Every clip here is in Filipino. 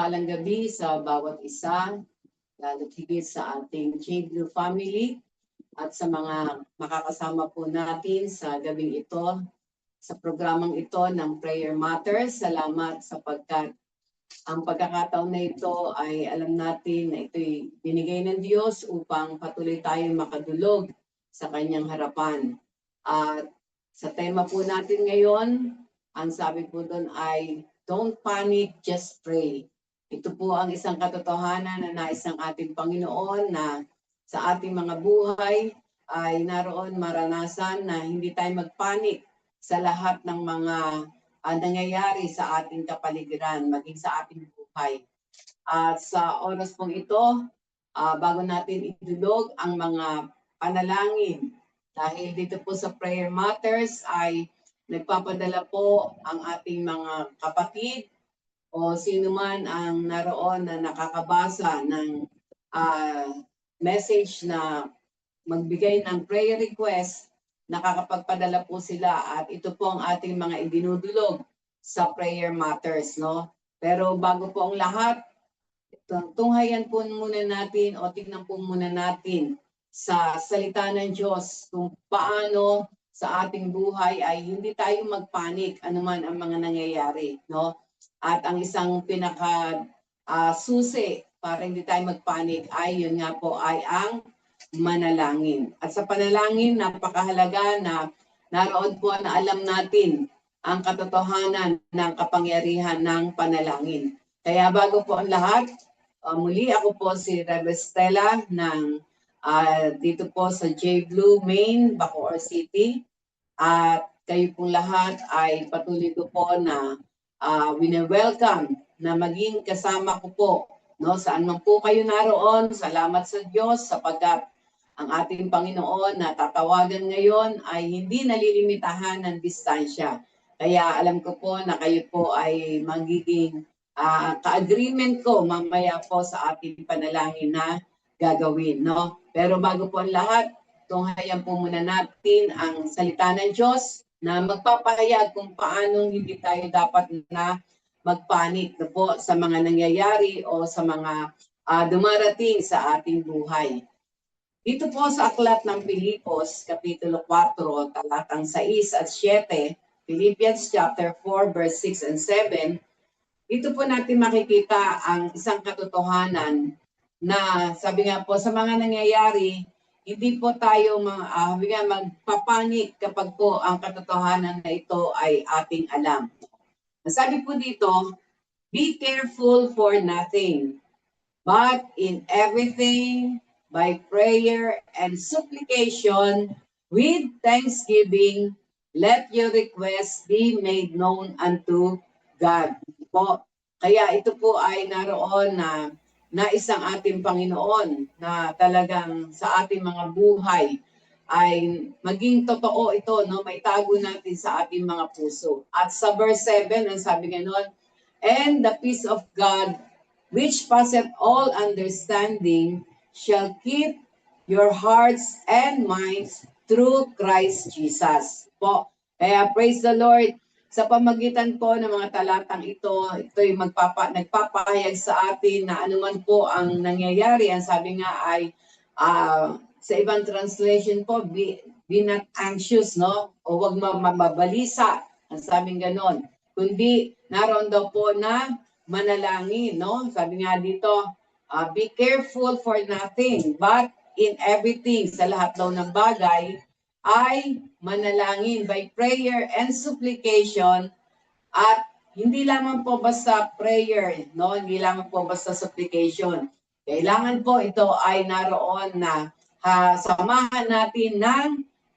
mapagpalang gabi sa bawat isa, lalo't higit sa ating J-Blue family at sa mga makakasama po natin sa gabing ito, sa programang ito ng Prayer Matters. Salamat sapagkat ang pagkakataon na ito ay alam natin na ito'y binigay ng Diyos upang patuloy tayong makadulog sa kanyang harapan. At sa tema po natin ngayon, ang sabi po doon ay don't panic, just pray. Ito po ang isang katotohanan na nais ng ating Panginoon na sa ating mga buhay ay naroon maranasan na hindi tayo magpanik sa lahat ng mga nangyayari sa ating kapaligiran, maging sa ating buhay. At sa oras pong ito, bago natin idulog ang mga panalangin, dahil dito po sa Prayer Matters ay nagpapadala po ang ating mga kapatid o sino man ang naroon na nakakabasa ng message na magbigay ng prayer request, nakakapagpadala po sila at ito po ang ating mga idinudulog sa Prayer Matters, no? Pero bago po ang lahat, tunghayan po muna natin o tignan po muna natin sa salita ng Diyos kung paano sa ating buhay ay hindi tayo magpanik anuman ang mga nangyayari, no? At ang isang pinaka susi para hindi tayo magpanik ay yun nga po ay ang manalangin. At sa panalangin, napakahalaga na naroon po na alam natin ang katotohanan ng kapangyarihan ng panalangin. Kaya bago po ang lahat, muli ako po si Rebe Stella ng dito po sa J-Blue, Maine, Bacoor City. At kayo pong lahat ay patuloy ko po na wini-welcome na maging kasama ko po. No? Saan man po kayo naroon, salamat sa Diyos sapagkat ang ating Panginoon na tatawagan ngayon ay hindi nalilimitahan ng distansya. Kaya alam ko po na kayo po ay magiging ka-agreement ko mamaya po sa ating panalangin na gagawin. No? Pero bago po ang lahat, tunghayan po muna natin ang salita ng Diyos na magpapahayag kung paano hindi tayo dapat na magpanik na po sa mga nangyayari o sa mga dumarating sa ating buhay. Dito po sa aklat ng Pilipos, Kapitulo 4, talatang 6 at 7, Philippians chapter 4, verse 6 and 7, dito po natin makikita ang isang katotohanan na sabi nga po sa mga nangyayari, hindi po tayo magpapanik kapag po ang katotohanan na ito ay ating alam. Sabi po dito, be careful for nothing, but in everything, by prayer and supplication, with thanksgiving, let your requests be made known unto God. Po. Kaya ito po ay naroon na isang ating Panginoon na talagang sa ating mga buhay ay maging totoo ito, no? May tago natin sa ating mga puso. At sa verse 7, ang sabi ganoon, and the peace of God, which passeth all understanding, shall keep your hearts and minds through Christ Jesus. Po. Kaya praise the Lord, sa pamagitan po ng mga talatang ito'y nagpapahayag sa atin na anuman po ang nangyayari. Ang sabi nga ay sa ibang translation po, be not anxious, no? O wag mabalisa. Ang sabing ganon. Kundi naroon daw po na manalangin, no? Sabi nga dito, be careful for nothing, but in everything, sa lahat daw ng bagay, ay manalangin by prayer and supplication. At hindi lamang po basta prayer, no? Hindi lamang po basta supplication. Kailangan po ito ay naroon na samahan natin ng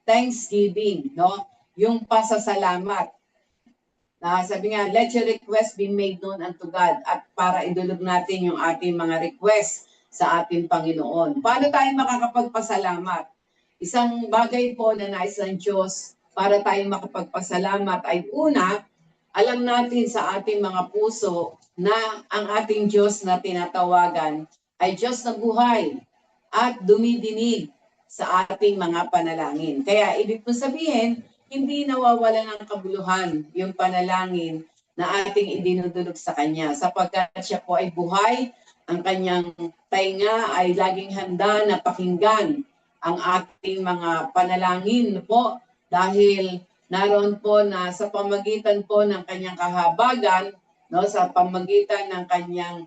thanksgiving, no? Yung pasasalamat. Sabi nga, let your request be made known unto God, at para idulog natin yung ating mga request sa ating Panginoon. Paano tayo makakapagpasalamat? Isang bagay po na nais ng Diyos para tayo makapagpasalamat ay una, alam natin sa ating mga puso na ang ating Diyos na tinatawagan ay Diyos na buhay at dumidinig sa ating mga panalangin. Kaya ibig po sabihin, hindi nawawala ng kabuluhan yung panalangin na ating idinudulog sa Kanya. Sapagkat siya po ay buhay, ang Kanyang tainga ay laging handa na pakinggan ang ating mga panalangin po, dahil naroon po na sa pamagitan po ng Kanyang kahabagan, no, sa pamagitan ng Kanyang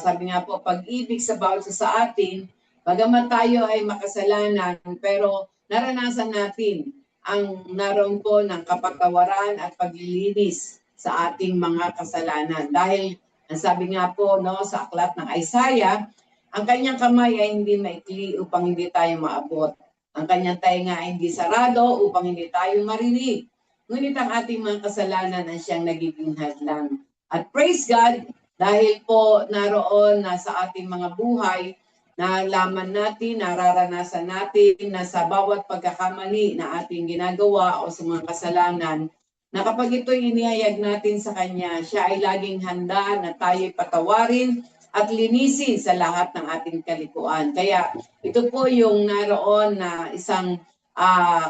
sabi nga po, pag-ibig sa bawat isa sa atin, bagamat tayo ay makasalanan, pero naranasan natin ang naroon po ng kapatawaran at paglilinis sa ating mga kasalanan. Dahil, ang sabi nga po no, sa aklat ng Isaiah, ang kanyang kamay ay hindi maikli upang hindi tayo maabot. Ang kanyang tainga ay hindi sarado upang hindi tayo marinig. Ngunit ang ating mga kasalanan ang siyang nagiging hadlang. At praise God, dahil po naroon na sa ating mga buhay, nalaman natin, nararanasan natin na sa bawat pagkakamali na ating ginagawa o sa mga kasalanan, na kapag ito'y inihayag natin sa Kanya, siya ay laging handa na tayo'y patawarin at linisin sa lahat ng ating kalikuan. Kaya ito po yung naroon na isang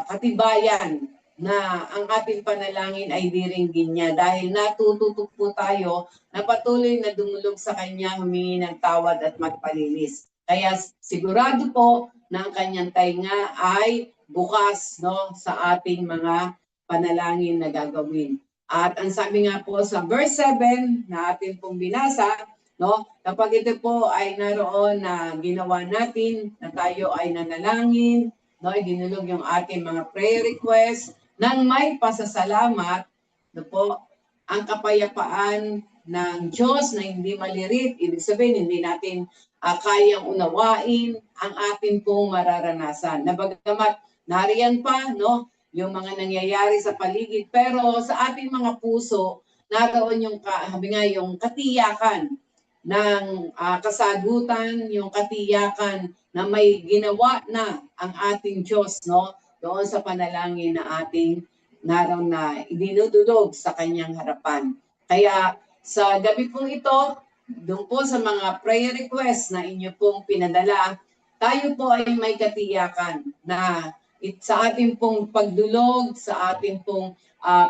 katibayan na ang ating panalangin ay diringgin niya, dahil natututok po tayo na patuloy na dumulog sa Kanya, humingi ng tawad at magpalinis. Kaya sigurado po na ang Kanyang tainga ay bukas, no, sa ating mga panalangin na gagawin. At ang sabi nga po sa verse 7 na atin pong binasa, no, kapag ito po ay naroon na ginawa natin, na tayo ay nanalangin, no, dinulog yung ating mga prayer request, nang may pasasalamat, no po, ang kapayapaan ng Diyos na hindi malirit, ibig sabihin hindi natin kayang unawain ang ating pong mararanasan. Na bagamat nariyan pa, no, yung mga nangyayari sa paligid, pero sa ating mga puso, naroon yung, yung katiyakan ng kasagutan, yung katiyakan na may ginawa na ang ating Diyos, no, doon sa panalangin na ating naroon na idinudulog sa Kanyang harapan. Kaya sa gabi pong ito, doon po sa mga prayer requests na inyo pong pinadala, tayo po ay may katiyakan na sa ating pong pagdulog, sa ating pong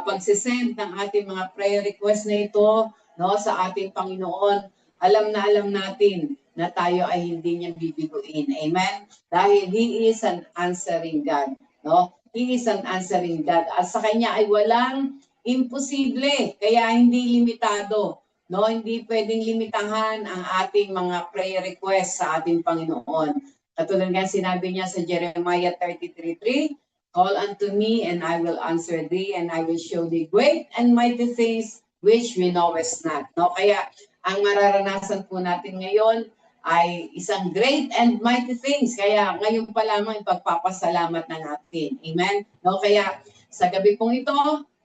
pagsisend ng ating mga prayer requests na ito, no, sa ating Panginoon, alam natin na tayo ay hindi niya bibiguin. Amen? Dahil He is an answering God. No? He is an answering God. At sa Kanya ay walang imposible, kaya hindi limitado. No? Hindi pwedeng limitahan ang ating mga prayer requests sa ating Panginoon. Katulad nga sinabi niya sa Jeremiah 33:3, "Call unto me and I will answer thee and I will show thee great and mighty things which we knowest not." No? Kaya ang mararanasan po natin ngayon ay isang great and mighty things. Kaya ngayon pa lamang ipagpapasalamat na natin. Amen? No? Kaya sa gabi pong ito,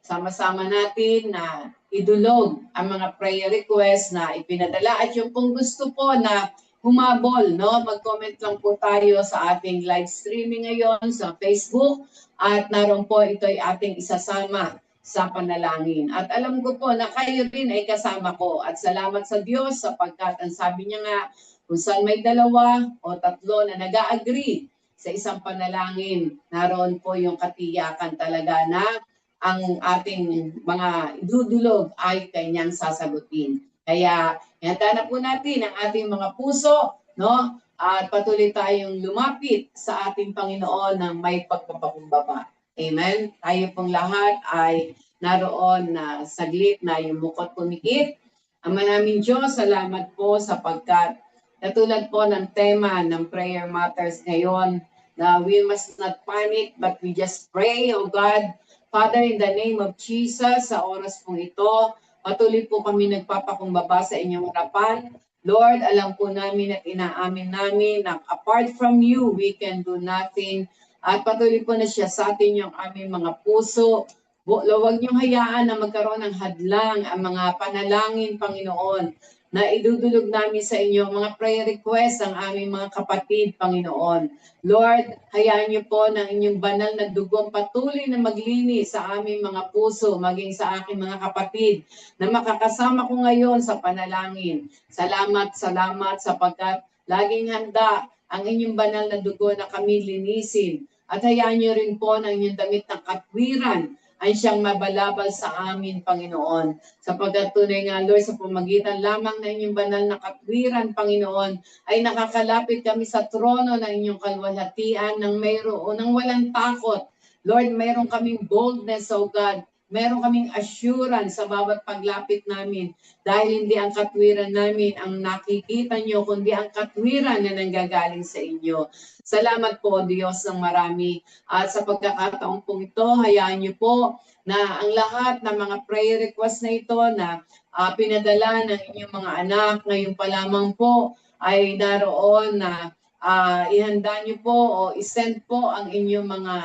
sama-sama natin na idulog ang mga prayer requests na ipinadala. At yung kung gusto po na humabol, no, mag-comment lang po tayo sa ating live streaming ngayon sa Facebook. At naroon po ito'y ating isasama sa panalangin. At alam ko po na kayo din ay kasama ko. At salamat sa Diyos sapagkat ang sabi niya nga, kung saan may dalawa o tatlo na nag-agree sa isang panalangin, naroon po yung katiyakan talaga na ang ating mga idudulog ay Kanyang sasagutin. Kaya, handa na po natin ang ating mga puso, no? At patuloy tayong lumapit sa ating Panginoon ng may pagpapakumbaba. Amen? Tayo pong lahat ay naroon na saglit na yumukot pumikit. Ama namin Diyos, salamat po sapagkat katulad po ng tema ng Prayer Matters ngayon, na we must not panic but we just pray, O God. Father, in the name of Jesus, sa oras pong ito, patuloy po kami nagpapakumbaba sa inyong harapan. Lord, alam po namin at inaamin namin na apart from you, we can do nothing. At patuloy po na siya sa atin yung aming mga puso. Huwag niyong hayaan na magkaroon ng hadlang ang mga panalangin, Panginoon, na idudulog namin sa inyo, mga prayer requests ang aming mga kapatid, Panginoon. Lord, hayaan niyo po ng inyong banal na dugong patuloy na maglinis sa aming mga puso, maging sa aking mga kapatid, na makakasama ko ngayon sa panalangin. Salamat sapagkat laging handa ang inyong banal na dugo na kami linisin. At hayaan niyo rin po ng inyong damit ng katwiran ay siyang mabalabal sa amin, Panginoon. Sapagkat tunay nga, Lord, sa pamagitan lamang ng inyong banal na katwiran, Panginoon, ay nakakalapit kami sa trono ng inyong kalwalhatian ng mayroon, ng walang takot. Lord, mayroon kaming boldness, O God. Meron kaming assurance sa bawat paglapit namin dahil hindi ang katwiran namin ang nakikita nyo, kundi ang katwiran na nanggagaling sa inyo. Salamat po, Diyos ng marami. At sa pagkakataong pong ito, hayaan nyo po na ang lahat ng mga prayer request na ito na pinadala ng inyong mga anak, ngayon pa lamang po ay naroon na ihanda nyo po o isend po ang inyong mga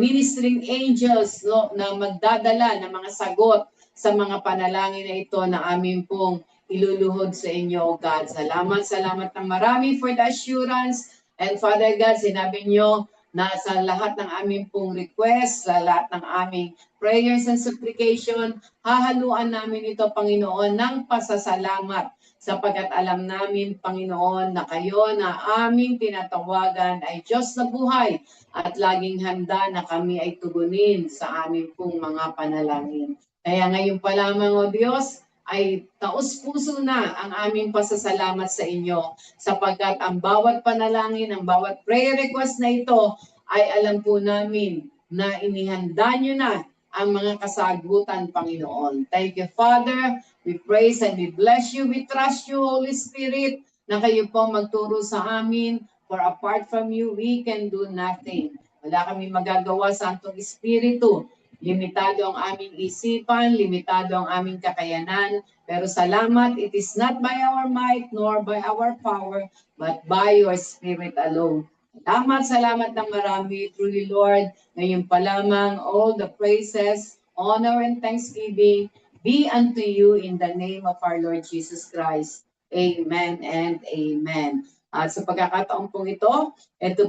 ministering angels na magdadala ng mga sagot sa mga panalangin na ito na amin pong iluluhod sa inyo, O God. Salamat ng marami for the assurance. And Father God, sinabi nyo na sa lahat ng aming pong request, sa lahat ng aming prayers and supplication, hahaluan namin ito, Panginoon, ng pasasalamat sapagkat alam namin, Panginoon, na kayo na aming tinatawagan ay Diyos na buhay at laging handa na kami ay tugunin sa aming pong mga panalangin. Kaya ngayon pa lamang, O Diyos, ay taos-puso na ang aming pasasalamat sa inyo sapagkat ang bawat panalangin, ang bawat prayer request na ito ay alam po namin na inihanda nyo na ang mga kasagutan, Panginoon. Thank you, Father. We praise and we bless you. We trust you, Holy Spirit, na kayo po magturo sa amin. For apart from you, we can do nothing. Wala kami magagawa, Santong Espiritu. Limitado ang aming isipan, limitado ang aming kakayanan. Pero salamat, it is not by our might nor by our power, but by your Spirit alone. Salamat ng marami, truly Lord. Ngayon pa lamang, all the praises, honor, and thanksgiving be unto you in the name of our Lord Jesus Christ. Amen and amen. At sa pagkakataon pong ito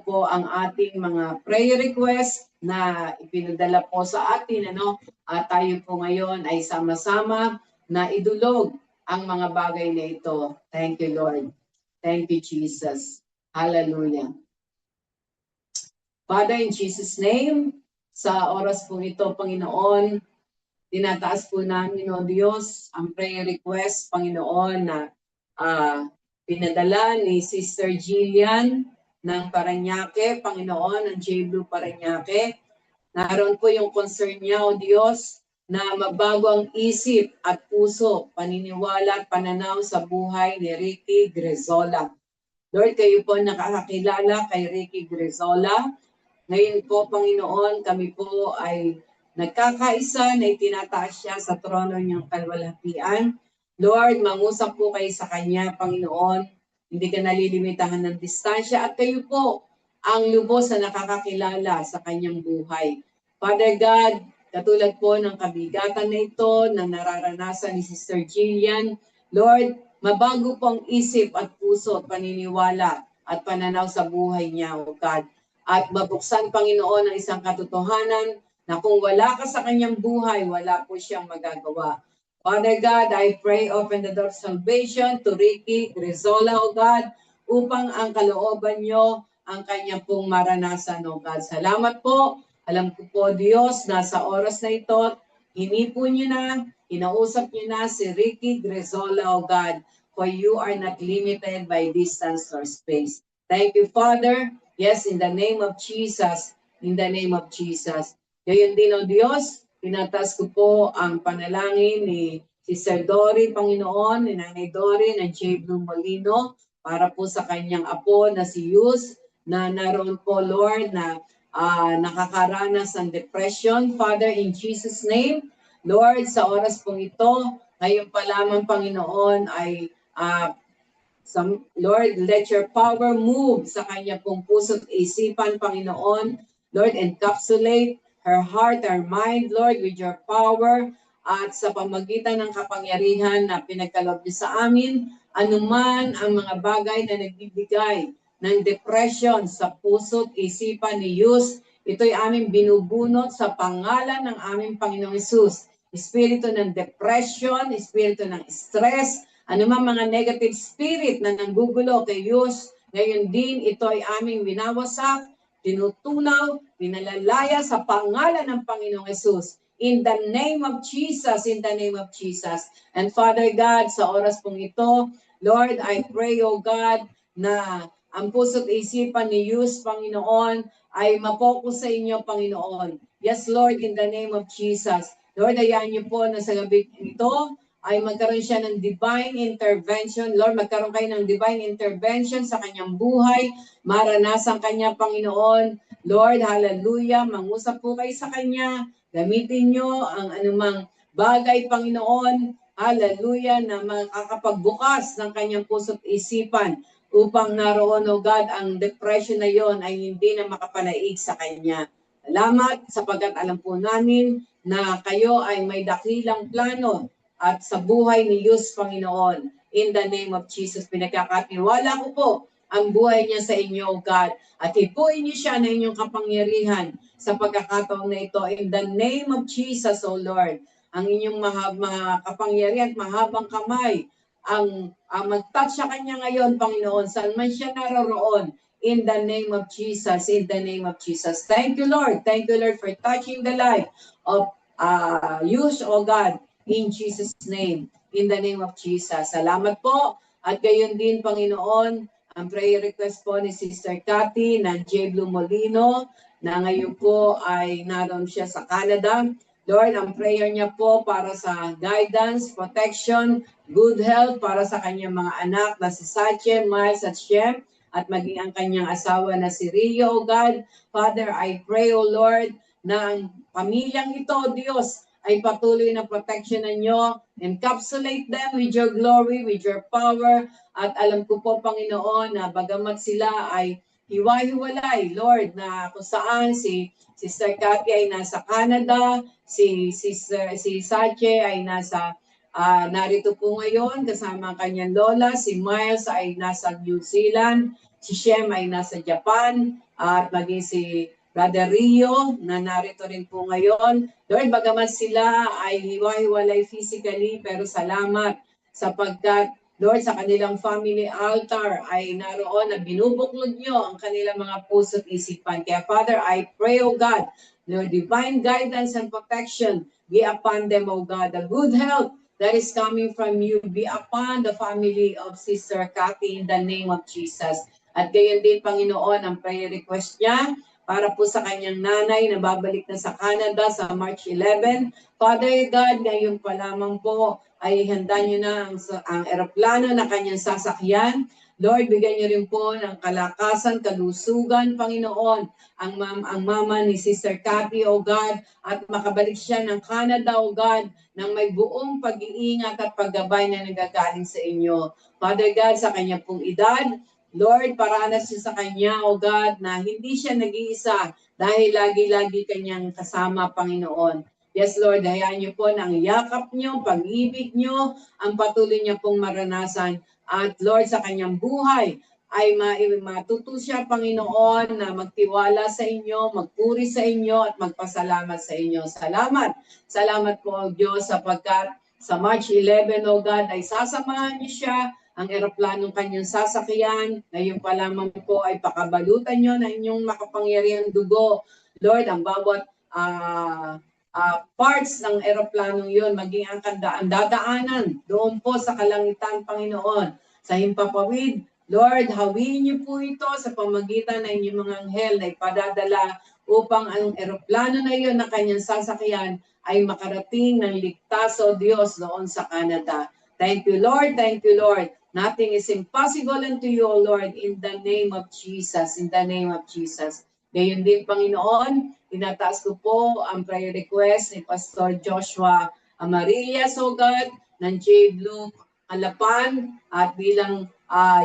po ang ating mga prayer request na ipinadala po sa atin. At tayo po ngayon ay sama-sama na idulog ang mga bagay na ito. Thank you, Lord. Thank you, Jesus. Hallelujah. Father, in Jesus' name, sa oras po ito, Panginoon, tinataas po namin, O Diyos, ang prayer request, Panginoon, na pinadala ni Sister Jillian ng Parañaque, Panginoon, ng J. Blue Parañaque. Naroon po yung concern niya, O Diyos, na mabago ang isip at puso, paniniwala at pananaw sa buhay ni Ricky Grezola. Lord, kayo po nakakakilala kay Ricky Grezola. Ngayon po, Panginoon, kami po ay nagkakaisa na itinataas siya sa trono niyang kalwalhatian. Lord, mangusap po kayo sa Kanya, Panginoon. Hindi ka nalilimitahan ng distansya at kayo po ang lubos na nakakakilala sa Kanyang buhay. Father God, katulad po ng kabigatan na ito na nararanasan ni Sister Jillian, Lord, mabago po ang isip at puso at paniniwala at pananaw sa buhay niya, O God. At mabuksan, Panginoon, ang isang katotohanan na kung wala ka sa kanyang buhay, wala po siyang magagawa. Father God, I pray open the door of salvation to Ricky Grezola, O God, upang ang kalooban niyo ang kanyang pong maranasan, O God. Salamat po. Alam ko po, Diyos, na sa oras na ito, hinipo niyo na, inausap niyo na si Ricky Grezola, O God, for you are not limited by distance or space. Thank you, Father. Yes, in the name of Jesus. In the name of Jesus. Gayon din, O Diyos, tinatas ko po ang panalangin ni Sister Dory, Panginoon, ni Nanay Dory, ng J. Blue Molino, para po sa kanyang apo na si Yus, na naroon po, Lord, na nakakaranas ng depression. Father, in Jesus' name, Lord, sa oras pong ito, ngayon pa lamang, Panginoon, ay Lord, let your power move sa kanya pong puso at isipan, Panginoon. Lord, encapsulate her heart, her mind, Lord, with your power. At sa pamagitan ng kapangyarihan na pinagkaloob niyo sa amin, anuman ang mga bagay na nagbibigay ng depression sa puso at isipan ni Yus, ito'y aming binubunot sa pangalan ng aming Panginoong Hesus. Espiritu ng depression, espiritu ng stress, anumang mga negative spirit na nanggugulo kay Yus, ngayon din ito ay aming winawasak, tinutunaw, pinalalaya sa pangalan ng Panginoong Hesus. in the name of Jesus, in the name of Jesus. And Father God, sa oras pong ito, Lord, I pray, O God, na ang puso't isipan ni Yus, Panginoon, ay mapokus sa inyo, Panginoon. Yes, Lord, in the name of Jesus. Lord, hayaan niyo po na sa gabi ito ay magkaroon siya ng divine intervention. Lord, magkaroon kayo ng divine intervention sa kanyang buhay. Maranasan kanya, Panginoon. Lord, hallelujah. Mangusap po kayo sa kanya. Gamitin niyo ang anumang bagay, Panginoon. Hallelujah, na makakapagbukas ng kanyang puso't isipan upang naroon, O God, ang depression na yon ay hindi na makapanaig sa kanya. Salamat sapagkat alam po namin na kayo ay may dakilang plano at sa buhay ni Yus, Panginoon. In the name of Jesus, pinagkakatiwala ko po ang buhay niya sa inyo, O God. At hipuin niyo siya na inyong kapangyarihan sa pagkakataon na ito. In the name of Jesus, O Lord, ang inyong mga kapangyarihan at mahabang kamay ang mag-touch sa kanya ngayon, Panginoon, saan man siya naroroon, in the name of Jesus, in the name of Jesus. Thank you, Lord. Thank you, Lord, for touching the life of Yus, O God, in Jesus' name, in the name of Jesus. Salamat po. At gayon din, Panginoon, ang prayer request po ni Sister Cathy ng J. Blue Molino, na ngayon po ay naroon siya sa Canada. Lord, ang prayer niya po para sa guidance, protection, good health para sa kanyang mga anak na si Sache, Miles at Shem, at maging ang kanyang asawa na si Rio, O God. Father, I pray, O Lord, na ang pamilyang ito, Diyos, ay patuloy na protection ninyo. Encapsulate them with your glory, with your power. At alam ko po, Panginoon, na bagamat sila ay hiwa-hiwalay, Lord, na kung saan si Sister Cathy ay nasa Canada, si Sache ay narito po ngayon kasama ang kanyang lola, si Miles ay nasa New Zealand, si Shem ay nasa Japan, at maging si Brother Rio na narito rin po ngayon. Lord, bagamat sila ay hiwa-hiwalay physically, pero salamat sapagkat Lord, sa kanilang family altar ay naroon na binubuklod nyo ang kanilang mga puso't isipan. Kaya Father, I pray, O God, your divine guidance and protection be upon them, O God. The good health that is coming from you be upon the family of Sister Cathy in the name of Jesus. At gayon din, Panginoon, ang prayer request niya para po sa kanyang nanay na babalik na sa Canada sa March 11. Father God, ngayon pa lamang po ay handa niyo na ang eroplano na kanyang sasakyan. Lord, bigyan niyo rin po ng kalakasan, kalusugan, Panginoon, ang mama ni Sister Cathy, O God, at makabalik siya ng Canada, O God, ng may buong pag-iingat at paggabay na nagagaling sa inyo. Father God, sa kanya pong edad, Lord, paranas siya sa kanya, O God, na hindi siya nag-iisa dahil lagi-lagi kanyang kasama, Panginoon. Yes, Lord, hayaan niyo po ng yakap niyo, pag-ibig niyo, ang patuloy niya pong maranasan. At Lord, sa kanyang buhay, ay matuto siya, Panginoon, na magtiwala sa inyo, magpuri sa inyo, at magpasalamat sa inyo. Salamat. Salamat po, Diyos, sapagkat sa March 11, O God, ay sasamahan niyo siya, ang eroplanong kanyang sasakyan. Ngayon pa lamang po ay pakabalutan niyo na inyong makapangyarihang dugo. Lord, ang bawat parts ng eroplanong yun, maging ang dadaanan doon po sa kalangitan, Panginoon, sa himpapawid. Lord, hawin niyo po ito sa pamagitan ng inyong mga anghel na ipadadala upang ang eroplano na yun na kanyang sasakyan ay makarating ng ligtas, O Diyos, doon sa Canada. Thank you, Lord. Thank you, Lord. Nothing is impossible unto you, O Lord, in the name of Jesus. In the name of Jesus. Ngayon din, Panginoon, tinataas ko po ang prayer request ni Pastor Joshua Amarillas, O God, ng J. Blue Alapan, at bilang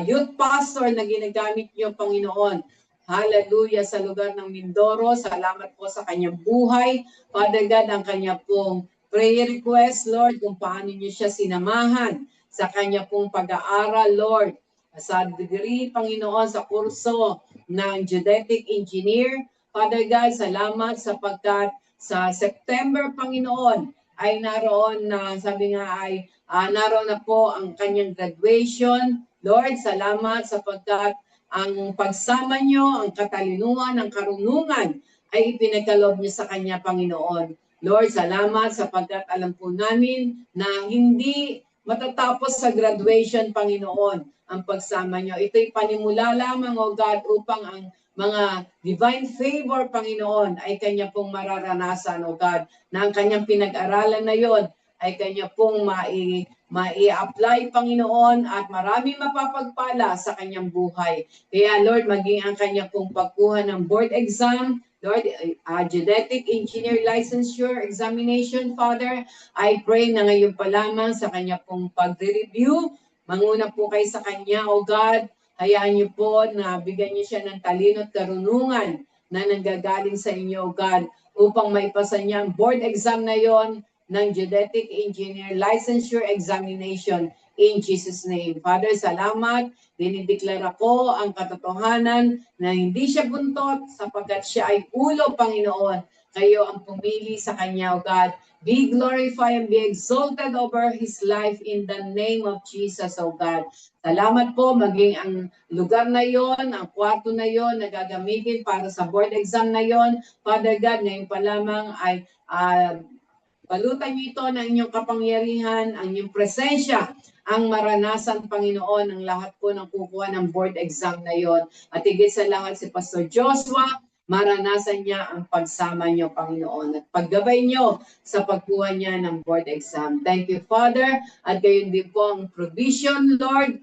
youth pastor na ginagamit niyo, Panginoon. Hallelujah sa lugar ng Mindoro. Salamat po sa kanyang buhay. Father God, ang kanya pong prayer request, Lord, kung paano niyo siya sinamahan sa kanya pong pag-aaral, Lord. Sa degree, Panginoon, sa kurso ng genetic engineer. Father God, salamat sapagkat sa September, Panginoon, ay naroon na, sabi nga ay, naroon na po ang kanyang graduation. Lord, salamat sapagkat ang pagsama nyo, ang katalinuhan, ang karunungan ay ipinagkaloob niyo sa kanya, Panginoon. Lord, salamat sapagkat alam po namin na hindi matatapos sa graduation, Panginoon, ang pagsama nyo. Ito'y panimula lamang, O God, upang ang mga divine favor, Panginoon, ay kanya pong mararanasan, O God, na ang kanyang pinag-aralan na yon ay kanya pong mai-apply, Panginoon, at maraming mapapagpala sa kanyang buhay. Kaya, Lord, maging ang kanya pong pagkuha ng board exam, Lord, genetic engineer licensure examination, Father, I pray na ngayon pa lamang sa kanya pong pag-review, manguna po kayo sa kanya, O God, hayaan niyo po na bigyan niyo siya ng talino at karunungan na nanggagaling sa inyo, O God, upang maipasa niya ang board exam na yon ng genetic engineer licensure examination in Jesus' name. Father, salamat. Dinideklara ko ang katotohanan na hindi siya buntot sapagkat siya ay ulo, Panginoon. Kayo ang pumili sa kanya, O God. Be glorified and be exalted over his life in the name of Jesus, O God. Salamat po, maging ang lugar na yon, ang kwarto na yon na gagamitin para sa board exam na yon. Father God, ngayon pa lamang ay balutan niyo ito ng inyong kapangyarihan, ang inyong presensya, ang maranasan, Panginoon, ng lahat po ng kukuha ng board exam na yon. At higit sa lahat si Pastor Joshua, maranasan niya ang pagsama niyo, Panginoon, at paggabay niyo sa pagkuha niya ng board exam. Thank you, Father, at gayon din po ang provision, Lord,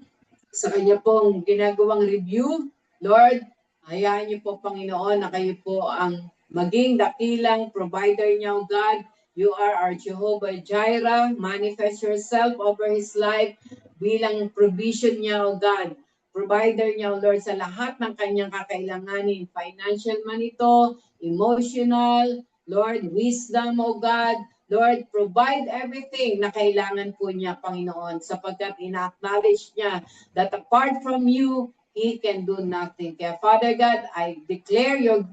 sa kanya pong ginagawang review. Lord, hayaan niyo po, Panginoon, na kayo po ang maging dakilang provider niya, O God. You are our Jehovah Jireh. Manifest yourself over his life bilang provision niya, O God. Provider niya, O Lord, sa lahat ng kanyang kakailanganin. Financial man ito, emotional, Lord, wisdom, O God. Lord, provide everything na kailangan po niya, Panginoon, sapagkat ina-acknowledge niya that apart from you, he can do nothing. Kaya, Father God, I declare your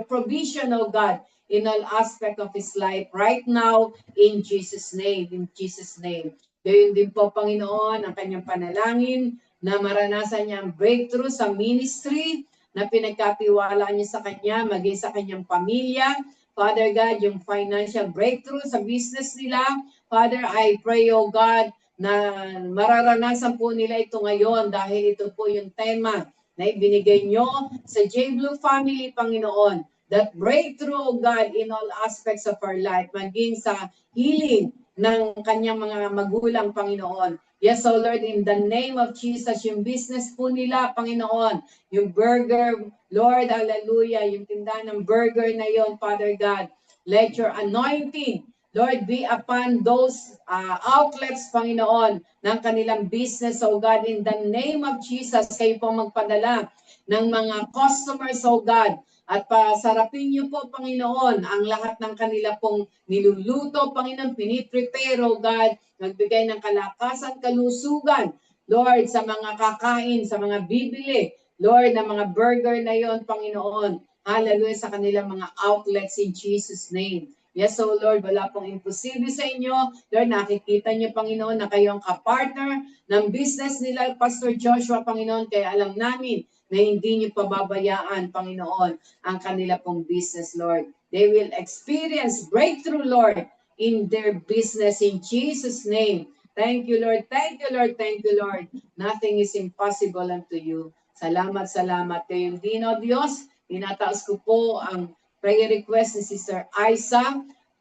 provision, O God, in all aspect of his life right now in Jesus' name, in Jesus' name. Gayon din po, Panginoon, ang kanyang panalangin na maranasan niya ang breakthrough sa ministry na pinagkatiwala niya sa kanya, maging sa kanyang pamilya. Father God, yung financial breakthrough sa business nila. Father, I pray, O God, na mararanasan po nila ito ngayon dahil ito po yung tema na ibinigay nyo sa J Blue family, Panginoon. That breakthrough, O God, in all aspects of our life, maging sa healing ng kanyang mga magulang, Panginoon. Yes, O Lord, in the name of Jesus, yung business po nila, Panginoon, yung burger, Lord, hallelujah, yung tindahan ng burger na yon, Father God, let your anointing, Lord, be upon those outlets, Panginoon, ng kanilang business, O God, in the name of Jesus, kayo po magpadala ng mga customers, O God, at pasarapin niyo po, Panginoon, ang lahat ng kanila pong niluluto, Panginoon, piniprepare, O God, nagbigay ng kalakasan, kalusugan, Lord, sa mga kakain, sa mga bibili, Lord, na mga burger na yon, Panginoon. Hallelujah, sa kanilang mga outlets in Jesus' name. Yes, so Lord, wala pong imposible sa inyo. Lord, nakikita niyo, Panginoon, na kayo ang kapartner ng business nila, Pastor Joshua, Panginoon, kaya alam namin na hindi niyo pababayaan, Panginoon, ang kanila pong business, Lord. They will experience breakthrough, Lord, in their business in Jesus' name. Thank you, Lord. Thank you, Lord. Thank you, Lord. Nothing is impossible unto you. Salamat, salamat kayo. Dino Diyos, tinataas ko po ang prayer request ni Sister Isa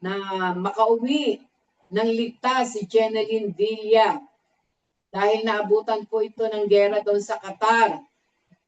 na makauwi ng ligtas si Jeneline Villa dahil naabutan po ito ng gera doon sa Qatar.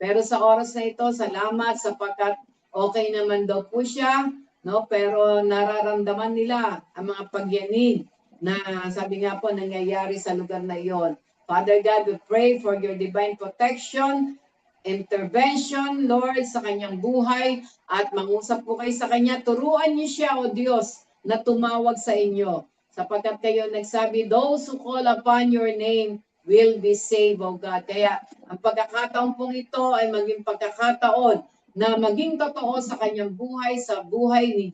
Pero sa oras na ito, salamat sapagkat okay naman daw po siya, no? Pero nararamdaman nila ang mga pagyanig na sabi nga po nangyayari sa lugar na iyon. Father God, we pray for your divine protection, intervention, Lord, sa kanyang buhay at mangusap po kayo sa kanya. Turuan niyo siya, O Diyos, na tumawag sa inyo. Sapagkat kayo nagsabi, those who call upon your name will be saved, O God. Kaya ang pagkakataon pong ito ay maging pagkakataon na maging totoo sa kanyang buhay, sa buhay ni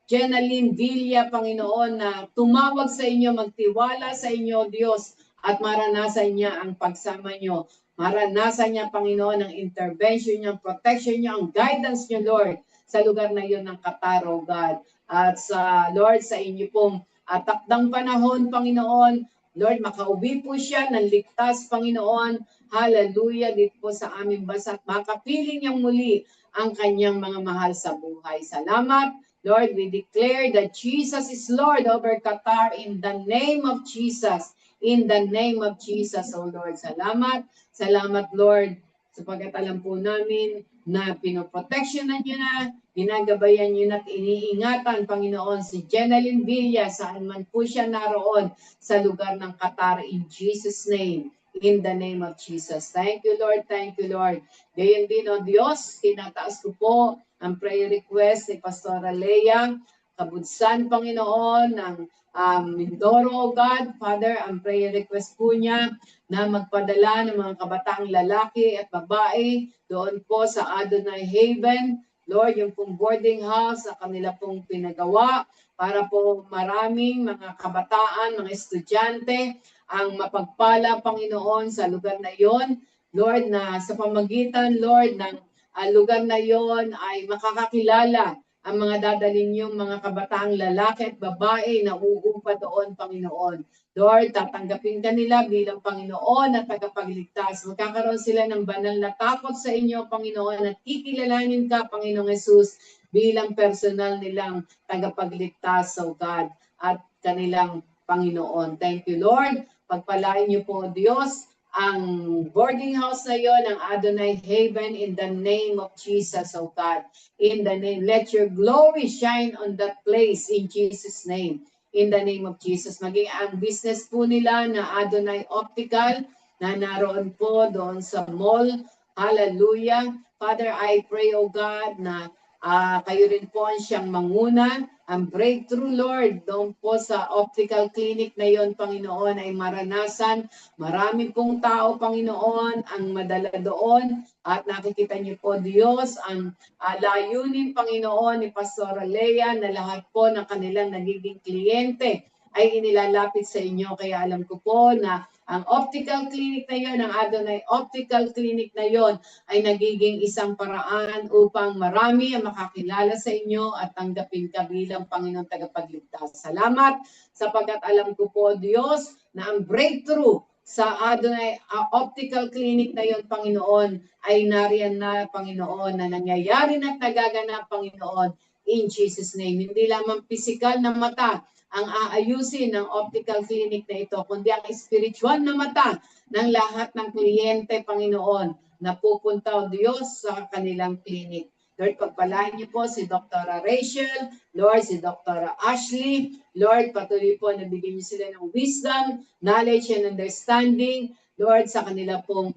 Jeneline Villa, Panginoon, na tumawag sa inyo, magtiwala sa inyo, Diyos, at maranasan niya ang pagsama niyo maranasan niya, Panginoon, ang intervention niyo, ang protection niyo, ang guidance niyo, Lord, sa lugar na iyon ng Qatar, O God. At sa Lord, sa inyo pong takdang panahon, Panginoon, Lord, makauwi po siya ng ligtas, Panginoon. Hallelujah, dito po sa aming bansa at makapiling niyang muli ang kanyang mga mahal sa buhay. Salamat, Lord, we declare that Jesus is Lord over Qatar in the name of Jesus. In the name of Jesus, O Lord. Salamat, salamat, Lord, sapagkat alam po namin na pinoproteksyonan niyo na, ginagabayan niyo na at iniingatan, Panginoon, si Jeneline Villa, saan man po siya naroon sa lugar ng Qatar, in Jesus' name. In the name of Jesus. Thank you, Lord. Thank you, Lord. Gayon din, O Diyos, tinataas ko po ang prayer request ni Pastora Leia Kabudsan, Panginoon, ng Mindoro, God. Father, ang prayer request po niya na magpadala ng mga kabataang lalaki at babae doon po sa Adonai Haven. Lord, yung pong boarding house na kanila pong pinagawa para po maraming mga kabataan, mga estudyante ang mapagpala, Panginoon, sa lugar na iyon. Lord, na sa pamagitan, Lord, ng lugar na iyon ay makakakilala ang mga dadalhin niyong mga kabataang lalaki at babae na uupa doon, Panginoon. Lord, tatanggapin ka nila bilang Panginoon at tagapagligtas. Magkakaroon sila ng banal na takot sa inyo, Panginoon, at kikilalanin ka, Panginoong Jesus, bilang personal nilang tagapagligtas, O God, at kanilang Panginoon. Thank you, Lord. Pagpalain niyo po, Diyos, ang boarding house na yon, ang Adonai Haven, in the name of Jesus, O God. In the name, let your glory shine on that place in Jesus' name. In the name of Jesus. Maging ang business po nila na Adonai Optical, na naroon po doon sa mall. Hallelujah. Father, I pray, O God, na kayo rin po ang siyang manguna. Ang breakthrough, Lord, doon po sa optical clinic na yon, Panginoon, ay maranasan. Marami pong tao, Panginoon, ang madala doon. At nakikita niyo po, Diyos, ang layunin, Panginoon, ni Pastora Leia na lahat po ng kanilang nagiging kliyente ay inilalapit sa inyo. Kaya alam ko po na ang optical clinic na yon, ang Adonai Optical Clinic na yon, ay nagiging isang paraan upang marami ang makakilala sa inyo at tanggapin ka bilang Panginoon tagapagligtas. Salamat sapagkat alam ko po, Diyos, na ang breakthrough sa Adonai Optical Clinic na yon, Panginoon, ay nariyan na, Panginoon, na nangyayari na at nagaganap, Panginoon, in Jesus' name. Hindi lamang physical na mata ang aayusin ng optical clinic na ito, kundi ang spiritual na mata ng lahat ng kliyente, Panginoon, na pupunta, o Diyos, sa kanilang clinic. Lord, pagpalain niyo po si Dr. Rachel, Lord, si Dr. Ashley, Lord, patuloy po na bigyan niyo sila ng wisdom, knowledge, and understanding, Lord, sa kanila pong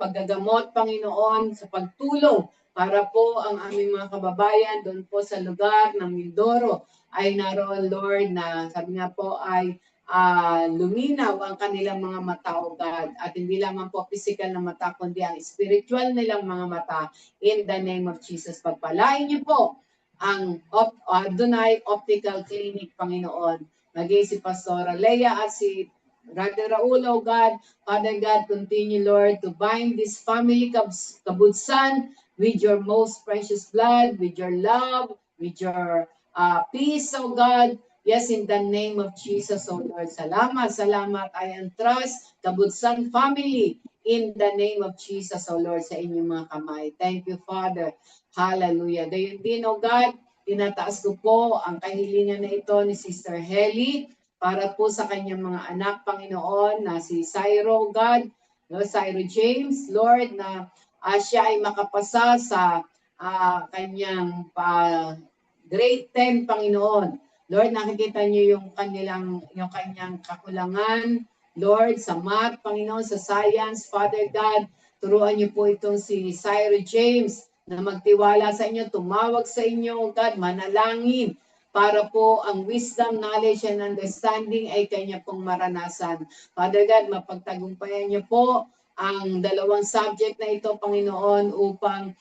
paggagamot, Panginoon, sa pagtulong para po ang aming mga kababayan doon po sa lugar ng Mindoro ay naroon, Lord, na sabi nga po ay luminaw ang kanilang mga mata, O God. At hindi lamang po physical na mata, kundi ang spiritual nilang mga mata. In the name of Jesus, pagpalain niyo po ang Adonai Optical Clinic, Panginoon. Maging si Pastora Leia at si Brother Raul, O God. Father God, continue, Lord, to bind this family, Kabudsan, with your most precious blood, with your love, with your peace, O God. Yes, in the name of Jesus, O Lord. Salamat, salamat. I entrust Kabudsan family in the name of Jesus, O Lord, sa inyong mga kamay. Thank you, Father. Hallelujah. Gayon din, O God, tinataas ko po ang kahilingan na ito ni Sister Heli para po sa kanyang mga anak, Panginoon, na si Cyro, God, Cyro James, Lord, na siya ay makapasa sa kanyang grade 10, Panginoon. Lord, nakikita niyo yung kanyang kakulangan, Lord, sa math, Panginoon, sa science, Father God, turuan niyo po itong si Cyro James na magtiwala sa inyo, tumawag sa inyo, God, manalangin para po ang wisdom, knowledge, and understanding ay kanya pong maranasan. Father God, mapagtagumpayan niyo po ang dalawang subject na ito, Panginoon, upang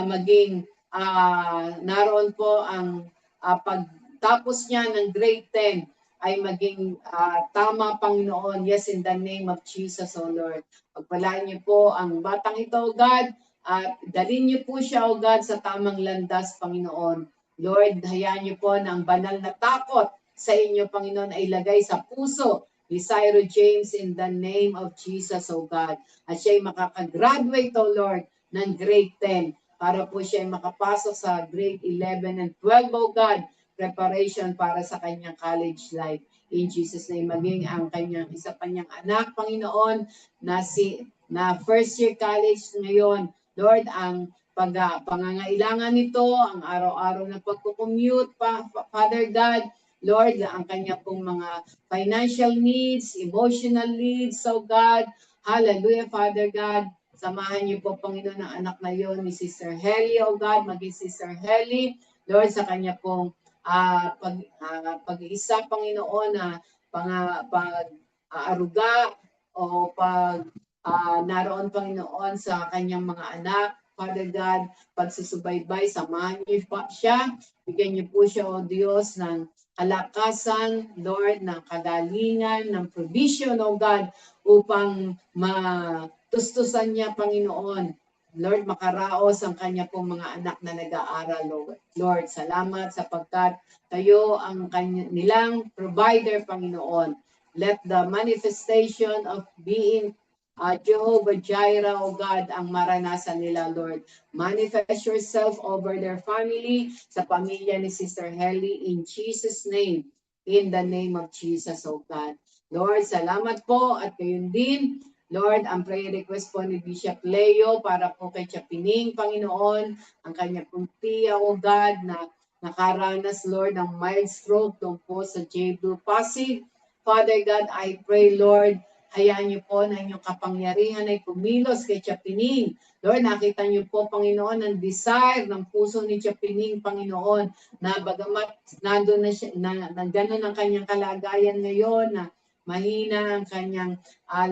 maging naroon po ang pagtapos niya ng grade 10 ay maging tama, Panginoon. Yes, in the name of Jesus, O Lord. Pagpalaan niyo po ang batang ito, O God, at dalhin niyo po siya, O God, sa tamang landas, Panginoon. Lord, hayaan niyo po ng banal na takot sa inyo, Panginoon, ay ilagay sa puso ni Cyril James in the name of Jesus, O God. At siya ay makakagraduate, O Lord, ng grade 10 para po siya ay makapasok sa grade 11 and 12, O God, preparation para sa kanyang college life. In Jesus' name, maging ang kanyang isa pa niyang anak, Panginoon, na first year college ngayon. Lord, ang pangangailangan nito, ang araw-araw na pagkukommute, Father God, Lord, ang kanya pong mga financial needs, emotional needs, so God, hallelujah, Father God, samahan niyo po, Panginoon, ang anak na yon ni Sister Helly, oh God, maging Sister Helly, Lord, sa kanya pong pag-iisa, Panginoon, na pag-aaruga o naroon, Panginoon, sa kanyang mga anak. Father God, pagsusubaybay, samahan niyo pa siya. Bigyan niyo po siya, O Diyos, ng kalakasan, Lord, ng kagalingan, ng provision, O God, upang matustusan niya, Panginoon. Lord, makaraos ang kanya pong mga anak na nag-aaral, Lord. Salamat sapagkat kayo ang nilang provider, Panginoon. Let the manifestation of being Jehovah Jireh, O God, ang maranasan nila, Lord. Manifest yourself over their family, sa pamilya ni Sister Helly, in Jesus' name, in the name of Jesus, O God. Lord, salamat po at gayon din, Lord, ang prayer request po ni Bishop Leo para po kay Chapining, Panginoon, ang kanya pong tiya, O God, na nakaranas, Lord, ng mild stroke doon po sa J. Pasig. Father God, I pray, Lord, hayaan niyo po na inyong kapangyarihan ay kumilos kay Chapining. Lord, nakita niyo po, Panginoon, ang desire ng puso ni Chapining, Panginoon, na bagamat nandun na siya, na gano'n ang kanyang kalagayan ngayon, na mahina ang kanyang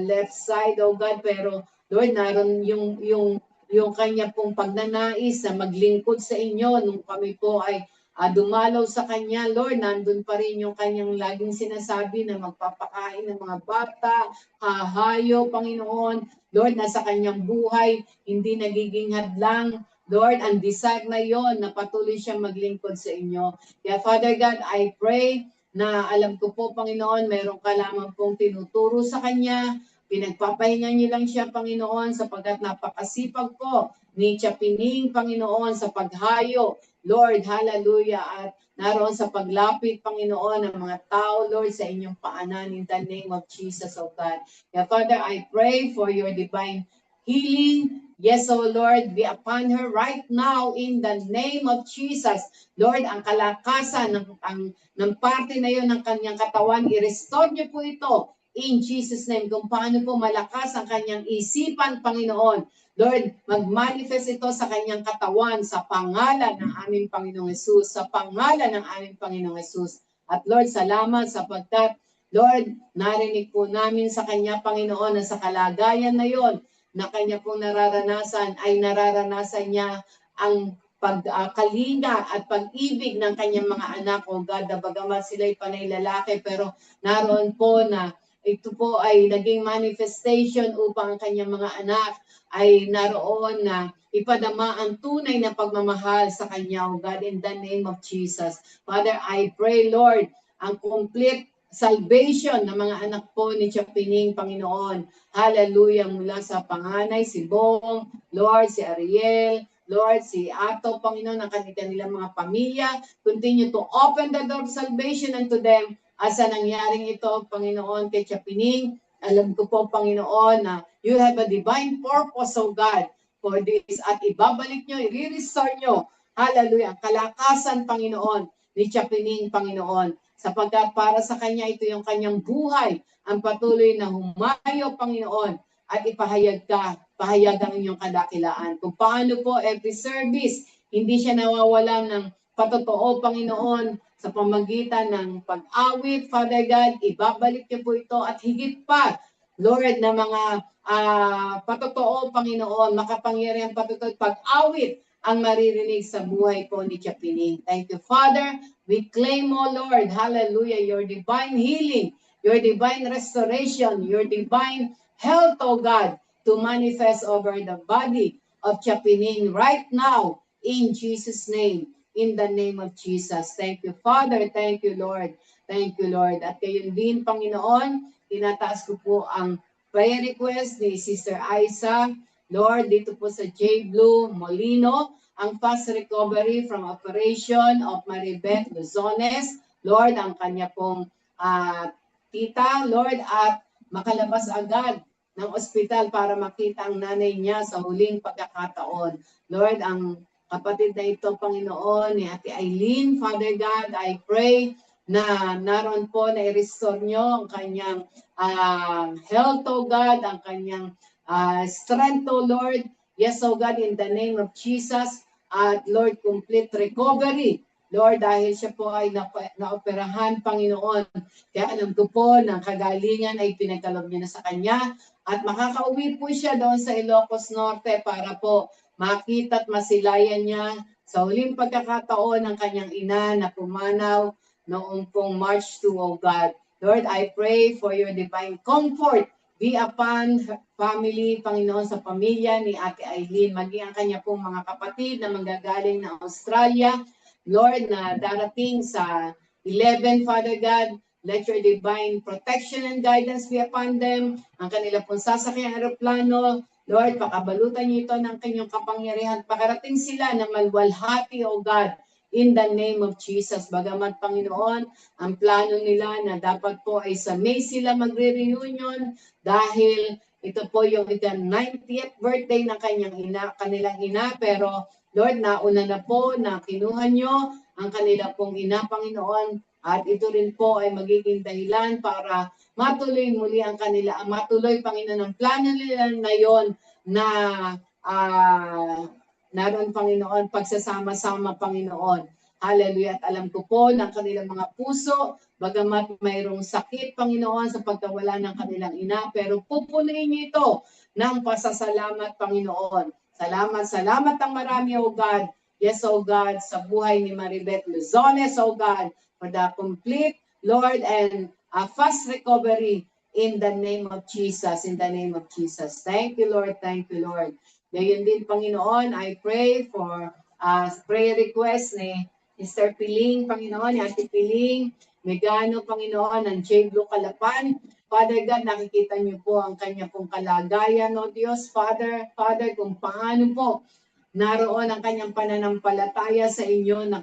left side, oh God, pero Lord, naroon yung kanya pong pagnanais na maglingkod sa inyo nung kami po ay dumalaw sa kanya, Lord, nandun pa rin yung kanyang laging sinasabi na magpapakain ng mga bata, hahayo, Panginoon. Lord, nasa kanyang buhay, hindi nagiging hadlang. Lord, ang desire na yon na patuloy siyang maglingkod sa inyo. Kaya Father God, I pray na alam ko po, Panginoon, meron ka lamang pong tinuturo sa kanya. Pinagpapahinga niyo lang siya, Panginoon, sapagkat napakasipag po ni Chapining, Panginoon, sa paghayo. Lord, hallelujah, at naroon sa paglapit, Panginoon, ng mga tao, Lord, sa inyong paanan in the name of Jesus, O God. Kaya, Father, I pray for your divine healing. Yes, O Lord, be upon her right now in the name of Jesus. Lord, ang kalakasan ng parte na yon ng kanyang katawan, i-restore niyo po ito in Jesus' name. Kung paano po malakas ang kanyang isipan, Panginoon. Lord, mag-manifest ito sa kanyang katawan sa pangalan ng aming Panginoong Hesus, sa pangalan ng aming Panginoong Hesus. At Lord, salamat sapagkat, Lord, narinig po namin sa kanya, Panginoon, na sa kalagayan na yon na kanya pong nararanasan, ay nararanasan niya ang pagkalinga at pag-ibig ng kanyang mga anak, o God, na bagamat sila'y panay lalaki, pero naroon po na ito po ay naging manifestation upang ang kanyang mga anak ay naroon na ipadama ang tunay na pagmamahal sa kanya, O God, in the name of Jesus. Father, I pray, Lord, ang complete salvation ng mga anak po ni Chapining, Panginoon. Hallelujah, mula sa panganay, si Bong, Lord, si Ariel, Lord, si Ato, Panginoon, ang kanilang mga pamilya. Continue to open the door of salvation unto them. Asa nangyaring ito, Panginoon, kay Chapining, alam ko po, Panginoon, na you have a divine purpose, O God, for this. At ibabalik nyo, i-restore nyo, hallelujah, kalakasan, Panginoon, ni Chapining, Panginoon. Sapagkat para sa kanya, ito yung kanyang buhay, ang patuloy na humayo, Panginoon, at pahayag ang inyong kadakilaan. Kung paano po every service, hindi siya nawawalan ng patotoo, Panginoon, sa pamagitan ng pag-awit, Father God, ibabalik niyo po ito at higit pa, Lord, na mga patotoo, Panginoon, makapangyarihan patotoo, pag-awit ang maririnig sa buhay po ni Chapining. Thank you, Father. We claim, O Lord, hallelujah, your divine healing, your divine restoration, your divine health, O God, to manifest over the body of Chapining right now, in Jesus' name, in the name of Jesus. Thank you, Father. Thank you, Lord. Thank you, Lord. At kayo din, Panginoon, tinataas ko po ang prayer request ni Sister Aiza. Lord, dito po sa J. Blue Molino, ang fast recovery from operation of Maribeth Luzones. Lord, ang kanya pong tita, Lord, at makalabas agad ng ospital para makita ang nanay niya sa huling pagkakataon. Lord, ang kapatid na ito, Panginoon, ni Ate Eileen, Father God, I pray na naroon po na i-restore nyo ang kanyang health, O God, ang kanyang strength, O Lord. Yes, O God, in the name of Jesus, at Lord, complete recovery. Lord, dahil siya po ay naoperahan, Panginoon. Kaya alam ko po na kagalingan ay pinagkalob niya na sa kanya. At makakauwi po siya doon sa Ilocos Norte para po makita at masilayan niya sa huling pagkakataon ng kanyang ina na pumanaw noong pong March 2, O God. Lord, I pray for your divine comfort be upon family, Panginoon, sa pamilya ni Ate Eileen, maging ang kanya pong mga kapatid na manggagaling na Australia, Lord, na darating sa 11, Father God, let your divine protection and guidance be upon them. Ang kanila pong sasakyang aeroplano, Lord, pakabalutan niyo ito ng kanyang kapangyarihan. Pakarating sila na malwalhati, O God, in the name of Jesus. Bagamat, Panginoon, ang plano nila na dapat po ay sa May sila magre-reunion dahil ito po yung 90th birthday ng kanilang ina, pero Lord, nauna na po na kinuha nyo ang kanila pong ina, Panginoon, at ito rin po ay magiging dahilan para matuloy muli ang kanila, matuloy, Panginoon, ang plano nila na yon na naroon, Panginoon, pagsasama-sama, Panginoon. Hallelujah. At alam ko po ng kanilang mga puso, bagamat mayroong sakit, Panginoon, sa pagkawala ng kanilang ina, pero pupunuin niyo ito ng pasasalamat, Panginoon. Salamat ang marami, O God. Yes, O God, sa buhay ni Maribeth Luzones, O God, for the complete, Lord, and fast recovery in the name of Jesus, in the name of Jesus. Thank you, Lord. Thank you, Lord. Gayon din, Panginoon, I pray for prayer request ni Mr. Piling, Panginoon, ni Ate Piling, Megano, Panginoon, ng J. Blue Calapan. Father God, nakikita niyo po ang kanya pong kalagayan, no Diyos, Father, kung paano po naroon ang kanyang pananampalataya sa inyo na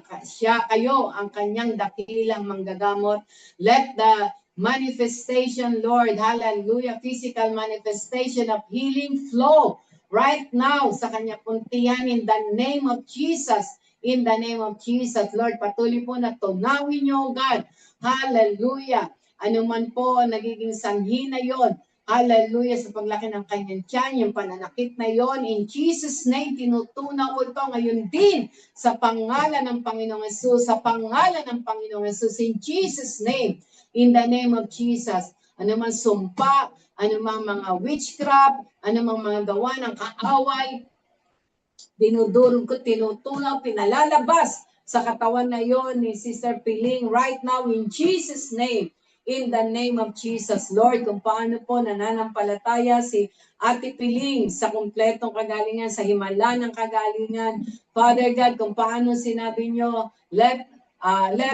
kayo ang kanyang dakilang manggagamot. Let the manifestation, Lord, hallelujah, physical manifestation of healing flow right now sa kanya pong tiyan in the name of Jesus. In the name of Jesus, Lord, patuloy po na tunawin niyo, God. Hallelujah. Ano man po nagiging sanhi na yon, hallelujah, sa paglaki ng kanyang tiyan, yung pananakit na yon, in Jesus' name, tinutunaw ko ito ngayon din sa pangalan ng Panginoong Yesus, sa pangalan ng Panginoong Yesus, in Jesus' name, in the name of Jesus. Ano man sumpa, ano man mga witchcraft, ano man mga gawa ng kaaway, dinudurog ko, tinutunaw, pinalalabas sa katawan na yon ni Sister Piling right now in Jesus' name. In the name of Jesus, Lord, kung paano po nananampalataya si Ate Piling sa kumpletong kagalingan, sa himala ng kagalingan. Father God, kung paano sinabi nyo, let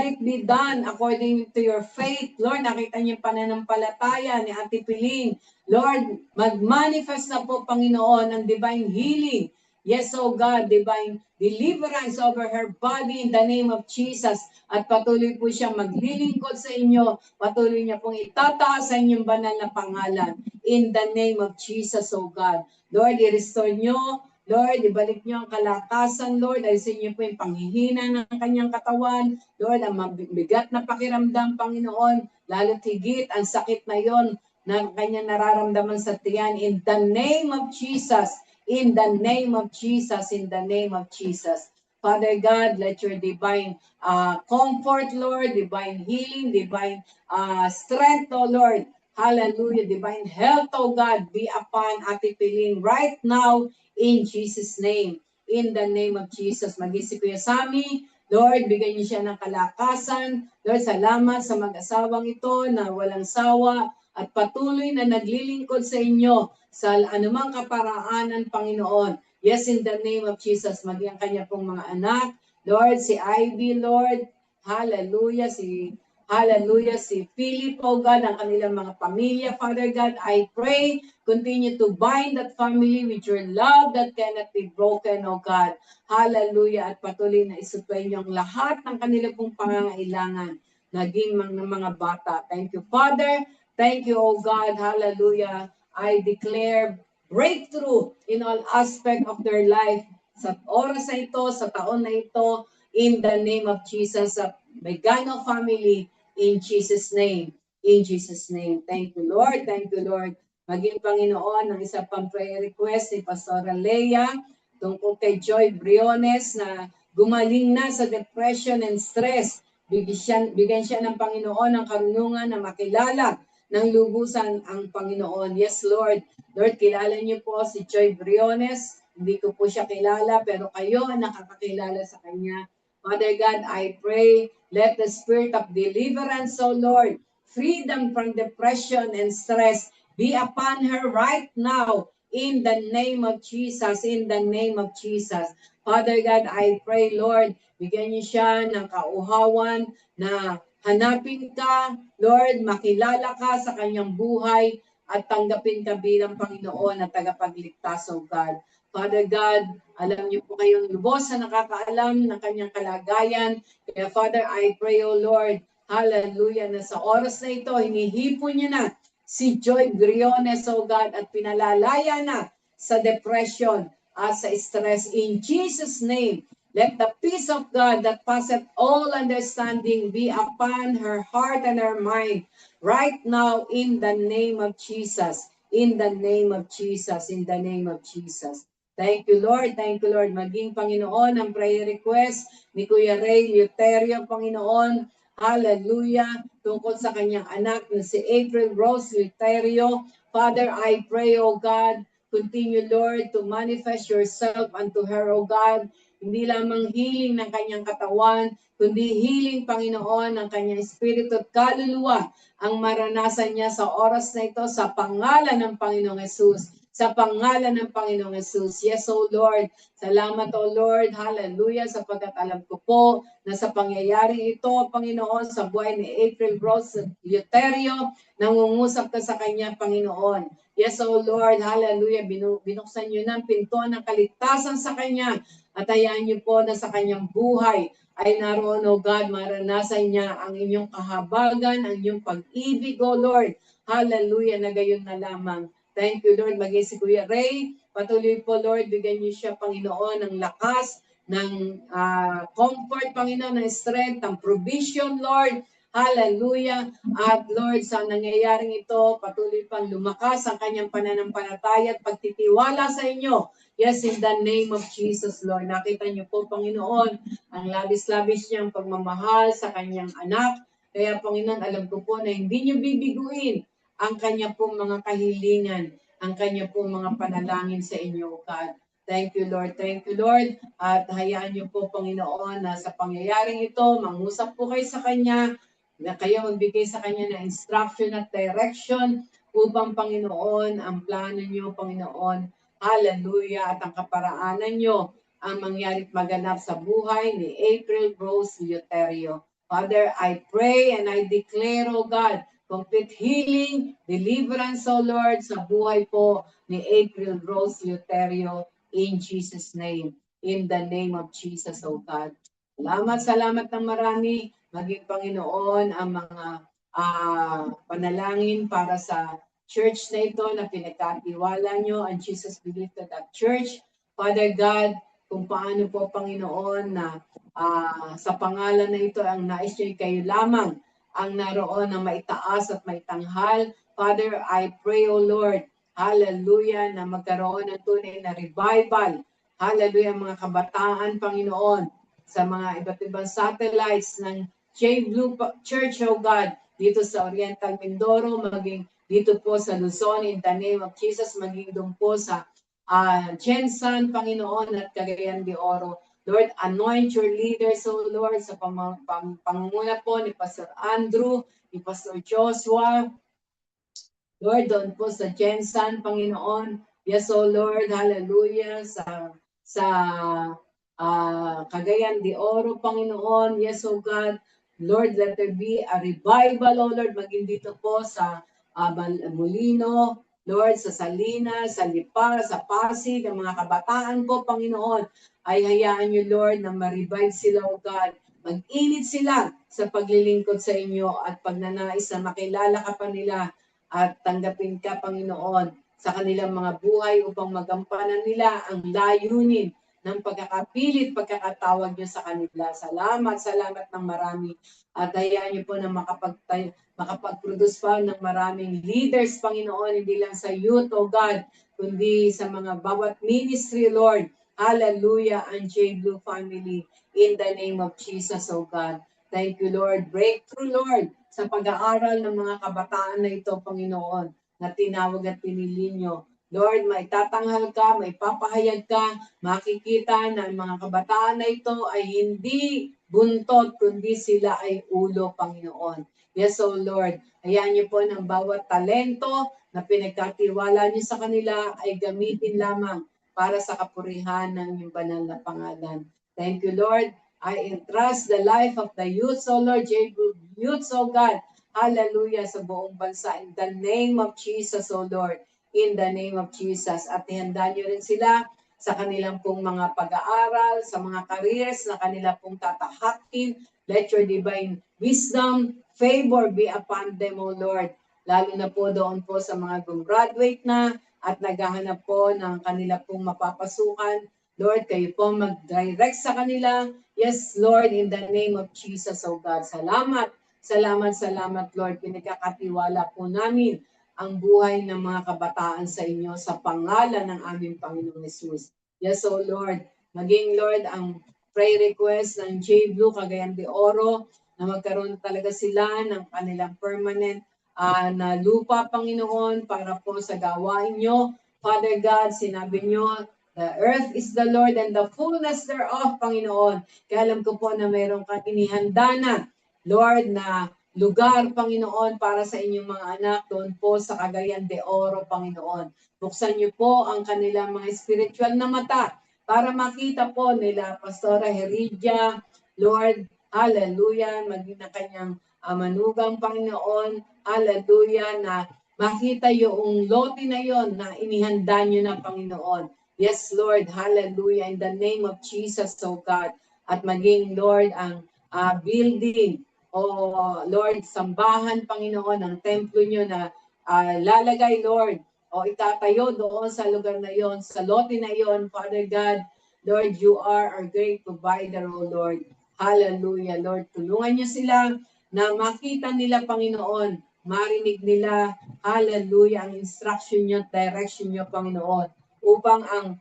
it be done according to your faith. Lord, nakita niyo pananampalataya ni Ate Piling. Lord, mag-manifest na po, Panginoon, ang divine healing. Yes, oh God, divine deliverance over her body in the name of Jesus. At patuloy po siyang maglilingkod sa inyo. Patuloy niya pong itataas sa inyong banal na pangalan. In the name of Jesus, oh God. Lord, i-restore nyo. Lord, ibalik nyo ang kalakasan, Lord. Ayusin nyo po yung panghihina ng kanyang katawan. Lord, ang mabigat na pakiramdam, Panginoon. Lalo't higit ang sakit na yon na kanyang nararamdaman sa tiyan. In the name of Jesus. In the name of Jesus, in the name of Jesus. Father God, let your divine comfort, Lord, divine healing, divine strength, oh Lord. Hallelujah, divine health, oh God, be upon Ate Piling right now in Jesus' name. in the name of Jesus. Maging si Kuya Sammy, Lord, bigyan niyo siya ng kalakasan. Lord, salamat sa mag-asawang ito na walang sawa at patuloy na naglilingkod sa inyo sa anumang kaparaanan, Panginoon. Yes, in the name of Jesus, maging ang kanya pong mga anak. Lord, si Ivy, Lord, hallelujah, hallelujah, si Philip, oh God, ang kanilang mga pamilya, Father God, I pray, continue to bind that family with your love that cannot be broken, oh God. Hallelujah, at patuloy na isupply niyo ang lahat ng kanilang pong pangangailangan, naging mga bata. Thank you, Father. Thank you, oh God. Hallelujah. I declare breakthrough in all aspect of their life sa oras na ito, sa taon na ito, in the name of Jesus, sa Megano family, in Jesus' name. In Jesus' name. Thank you, Lord. Thank you, Lord. Maging Panginoon, ang isa pang prayer request ni Pastora Leia tungkol kay Joy Briones na gumaling na sa depression and stress. Bigyan siya ng Panginoon ng karunungan na makilala ng lubusan ang Panginoon. Yes, Lord. Lord, kilala niyo po si Joy Briones. Hindi ko po siya kilala, pero kayo ang nakakakilala sa kanya. Father God, I pray, let the spirit of deliverance, O Lord, freedom from depression and stress be upon her right now in the name of Jesus, in the name of Jesus. Father God, I pray, Lord, bigyan niyo siya ng kauhawan na hanapin ka, Lord, makilala ka sa kanyang buhay at tanggapin ka bilang Panginoon at tagapagligtas, O God. Father God, alam niyo po kayong lubos na nakakaalam ng kanyang kalagayan. Kaya Father, I pray, O Lord, hallelujah, na sa oras na ito, hinihipon niyo na si Joy Briones, O God, at pinalalaya na sa depression at sa stress. In Jesus' name, let the peace of God that passeth all understanding be upon her heart and her mind right now in the name of Jesus. In the name of Jesus. In the name of Jesus. Thank you, Lord. Thank you, Lord. Maging Panginoon ang prayer request ni Kuya Ray Luterio, Panginoon. Hallelujah. Tungkol sa kanyang anak na si April Rose Luterio. Father, I pray, O God, continue, Lord, to manifest yourself unto her, O God. Hindi lamang healing ng kanyang katawan, kundi healing, Panginoon, ng kanyang espiritu at kaluluwa ang maranasan niya sa oras na ito sa pangalan ng Panginoong Hesus. Sa pangalan ng Panginoong Hesus. Yes, O Lord. Salamat, O Lord. Hallelujah. Sapagkat alam ko po na sa pangyayari ito, Panginoon, sa buhay ni April Rose Luterio, nangungusap ka sa kanya, Panginoon. Yes, O Lord. Hallelujah. Binuksan niyo ng pinto ng kaligtasan sa kanya. At hayaan niyo po na sa kanyang buhay ay naroon, O God, maranasan niya ang inyong kahabagan, ang inyong pag-ibig, O Lord. Hallelujah. Na gayon na lamang. Thank you, Lord. Maging si Kuya Ray, patuloy po, Lord, bigyan niyo siya, Panginoon, ng lakas, ng comfort, Panginoon, ng strength, ng provision, Lord. Hallelujah. At Lord, sa nangyayaring ito, patuloy pang lumakas ang kanyang pananampalataya at pagtitiwala sa inyo. Yes, in the name of Jesus, Lord. Nakita niyo po, Panginoon, ang labis-labis niyang pagmamahal sa kanyang anak. Kaya, Panginoon, alam ko po na hindi niyo bibiguin ang kanya pong mga kahilingan, ang kanya pong mga panalangin sa inyo, God. Thank you, Lord. Thank you, Lord. At hayaan niyo po, Panginoon, na sa pangyayaring ito, mangusap po kayo sa Kanya, na kayo magbigay sa Kanya ng instruction at direction upang, Panginoon, ang plano niyo, Panginoon, hallelujah, at ang kaparaanan niyo ang mangyarit maganap sa buhay ni April Rose Luterio. Father, I pray and I declare, O God, complete healing, deliverance, O Lord, sa buhay po ni April Rose Luterio in Jesus' name. In the name of Jesus, O God. Salamat ng marami. Maging Panginoon ang mga panalangin para sa church na ito na pinagkatiwala nyo, and Jesus believed that church. Father God, kung paano po, Panginoon, na sa pangalan na ito, ang nais nyo kayo lamang ang naroon na maitaas at maitanghal. Father, I pray, O Lord, hallelujah, na magkaroon ng tunay na revival. Hallelujah, mga kabataan, Panginoon, sa mga iba't ibang satellites ng J. Blue Church, O God, dito sa Oriental Mindoro, maging dito po sa Luzon, in the name of Jesus, maging doon po sa Jensen, Panginoon, at Cagayan de Oro. Lord, anoint your leaders, O Lord, sa pangunguna po ni Pastor Andrew, ni Pastor Joshua, Lord, doon po sa Jensen, Panginoon. Yes, O Lord, hallelujah. Sa Cagayan de Oro, Panginoon. Yes, O God. Lord, let there be a revival, O Lord, maging dito po sa Molino, Lord, sa Salinas, sa Lipa, sa Pasig, ang mga kabataan po, Panginoon, ay hayaan niyo, Lord, na ma-revive sila, O God. Mag-init sila sa paglilingkod sa inyo at pagnanais na makilala ka pa nila at tanggapin ka, Panginoon, sa kanilang mga buhay upang magampanan nila ang layunin ng pagkakapilit, pagkakatawag niyo sa kanila. Salamat, salamat ng marami. At hayaan niyo po na makapag-produce pa ng maraming leaders, Panginoon, hindi lang sa youth, O God, kundi sa mga bawat ministry, Lord. Hallelujah, and J. Blue family, in the name of Jesus, O God. Thank you, Lord. Breakthrough, Lord, sa pag-aaral ng mga kabataan na ito, Panginoon, na tinawag at pinili nyo. Lord, may tatanghal ka, may papahayag ka, makikita na ang mga kabataan na ito ay hindi buntot, kundi sila ay ulo, Panginoon. Yes, O Lord, hayaan niyo po ng bawat talento na pinagkatiwala niyo sa kanila ay gamitin lamang para sa kapurihan ng iyong banal na pangalan. Thank you, Lord. I entrust the life of the youth, O Lord, youth, O God, hallelujah, sa buong bansa, in the name of Jesus, O Lord, in the name of Jesus. At ihanda niyo rin sila sa kanilang pong mga pag-aaral, sa mga careers na kanila pong tatahakin. Let your divine wisdom, favor be upon them, O Lord. Lalo na po doon po sa mga gumraduate na at naghahanap po ng kanila pong mapapasukan. Lord, kayo po mag-direct sa kanila. Yes, Lord, in the name of Jesus, O God. Salamat, salamat, salamat, Lord. Pinagkakatiwala po namin ang buhay ng mga kabataan sa inyo sa pangalan ng aming Panginoong Jesus. Yes, O Lord. Maging, Lord, ang prayer request ng J. Blue, Cagayan de Oro, na magkaroon talaga sila ng kanilang permanent na lupa, Panginoon, para po sa gawain nyo. Father God, sinabi nyo, the earth is the Lord and the fullness thereof, Panginoon. Kaya alam ko po na mayroong kang inihanda na, Lord, na lugar, Panginoon, para sa inyong mga anak doon po sa Cagayan de Oro, Panginoon. Buksan niyo po ang kanilang mga spiritual na mata para makita po nila, Pastora Heridia, Lord, hallelujah, maging na kanyang manugang, Panginoon, hallelujah, na makita yung lote na yon na inihanda niyo na, Panginoon. Yes, Lord. Hallelujah. In the name of Jesus, oh God. At maging, Lord, ang building o Lord, sambahan, Panginoon, ang templo nyo na lalagay, Lord, o itatayo doon sa lugar na yon, sa lote na yon, Father God. Lord, you are our great provider, O Lord. Hallelujah, Lord. Tulungan niyo sila na makita nila, Panginoon, marinig nila, hallelujah, ang instruction niyo, direction niyo, Panginoon, upang ang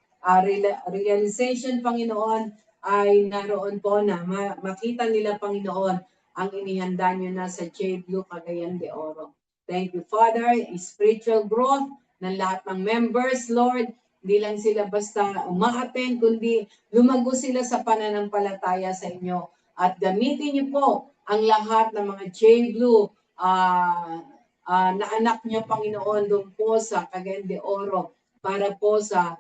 realization, Panginoon, ay naroon po na makita nila, Panginoon, ang inihanda niyo na sa J. Blue, Cagayan de Oro. Thank you, Father. Spiritual growth ng lahat ng members, Lord. Hindi lang sila basta uma-attend, kundi lumago sila sa pananampalataya sa inyo. At gamitin niyo po ang lahat ng mga J. Blue na anak niyo, Panginoon, doon po sa Cagayan de Oro para po sa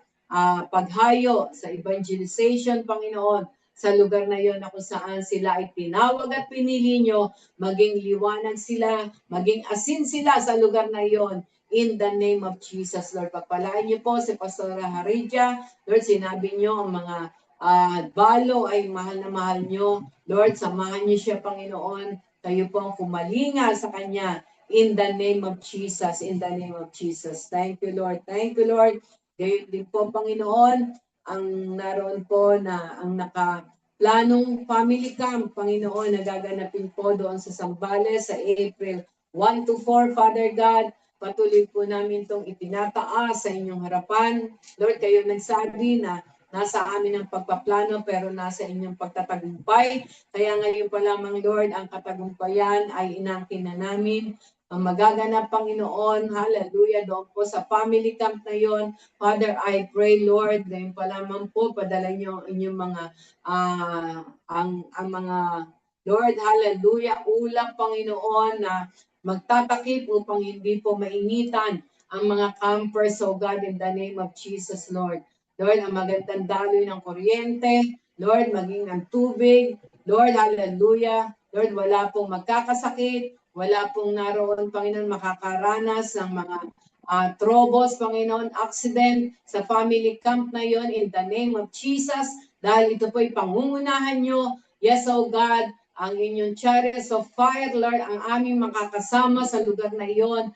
paghayo, sa evangelization, Panginoon, sa lugar na yon na kung saan sila ay tinawag at pinili nyo, maging liwanag sila, maging asin sila sa lugar na yon. In the name of Jesus, Lord. Pagpalaan niyo po si Pastora Haridia. Lord, sinabi niyo ang mga balo ay mahal na mahal niyo. Lord, samahan niyo siya, Panginoon. Kayo po ang kumalinga sa kanya. In the name of Jesus, in the name of Jesus. Thank you, Lord. Thank you, Lord. Gayon din po, Panginoon, ang naroon po na ang nakaplanong family camp, Panginoon, nagaganapin po doon sa Zambales sa April 1 to 4, Father God. Patuloy po namin itong itinataas sa inyong harapan. Lord, kayo nagsabi na nasa amin ang pagpaplano pero nasa inyong pagtatagumpay. Kaya ngayon pa lamang, Lord, ang katagumpayan ay inangkin na namin. ang magaganap, Panginoon, hallelujah, doon po sa family camp na yon. Father, I pray, Lord, ngayon pa lamang po, padala niyo ang inyong mga, ang mga, Lord, hallelujah, ulap, Panginoon, na magtatakip upang hindi po mainitan ang mga campers, oh God, in the name of Jesus, Lord. Lord, ang magandang daloy ng kuryente, Lord, maging ang tubig, Lord, hallelujah, Lord, wala pong magkakasakit, wala pong naroon, Panginoon, makakaranas ng mga troubles, Panginoon, accident sa family camp na yon in the name of Jesus. Dahil ito po'y pangungunahan nyo. Yes, oh God, ang inyong chariots of fire, Lord, ang aming makakasama sa lugar na iyon.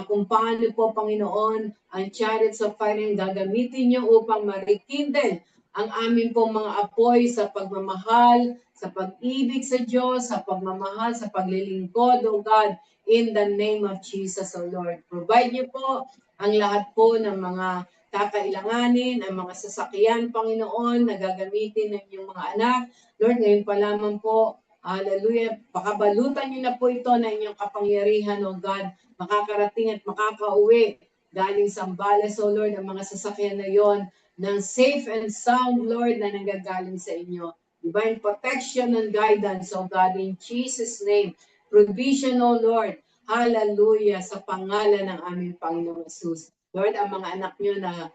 Kung paano po, Panginoon, ang chariots of fire yung gagamitin nyo upang marikindle ang aming pong mga apoy sa pagmamahal, sa pag-ibig sa Diyos, sa pagmamahal, sa paglilingkod, O God, in the name of Jesus, O Lord. Provide niyo po ang lahat po ng mga kakailanganin, ang mga sasakyan, Panginoon, na gagamitin ng inyong mga anak. Lord, ngayon pa lamang po, hallelujah, pakabalutan niyo na po ito na inyong kapangyarihan, O God, makakarating at makakauwi galing Sambales, O Lord, ang mga sasakyan na yon ng safe and sound, Lord, na nanggagaling sa inyo. Divine protection and guidance, O God, in Jesus' name. Provision, O Lord. Hallelujah, sa pangalan ng aming Panginoong Jesus. Lord, ang mga anak nyo na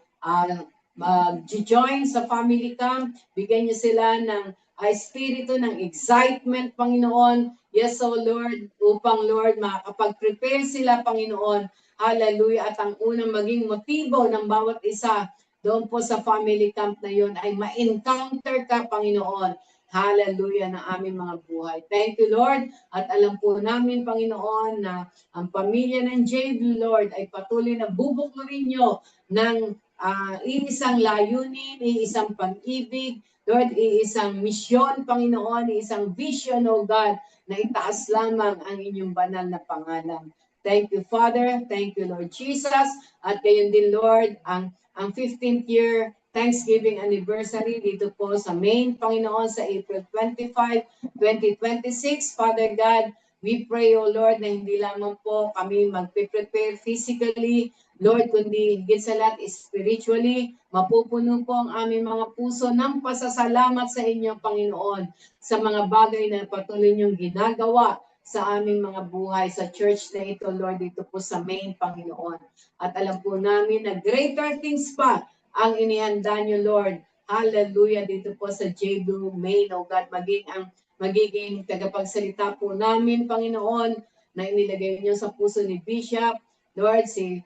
mag-join sa family camp, bigyan nyo sila ng espiritu ng excitement, Panginoon. Yes, O Lord, upang, Lord, makakapag-prepare sila, Panginoon. Hallelujah, at ang unang maging motibo ng bawat isa doon po sa family camp na yun ay ma-encounter ka, Panginoon. Hallelujah ng aming mga buhay. Thank you, Lord. At alam po namin, Panginoon, na ang pamilya ng JB, Lord, ay patuloy na bubuklurin nyo ng iisang layunin, iisang pag-ibig, Lord, iisang misyon, Panginoon, iisang vision, O God, na itaas lamang ang inyong banal na pangalan. Thank you, Father. Thank you, Lord Jesus. At gayon din, Lord, ang 15th year Thanksgiving anniversary dito po sa Maine, Panginoon, sa April 25, 2026. Father God, we pray, O Lord, na hindi lamang po kami magpe-prepare physically, Lord, kundi higit sa lahat spiritually, mapupuno po ang aming mga puso ng pasasalamat sa inyo, Panginoon, sa mga bagay na patuloy niyong ginagawa sa aming mga buhay sa church na ito, Lord, dito po sa Maine, Panginoon. At alam po namin na greater things pa ang inihanda niyo, Lord. Hallelujah, dito po sa JB Maine, O God, magiging tagapagsalita po namin, Panginoon, na inilagay niyo sa puso ni Bishop, Lord, si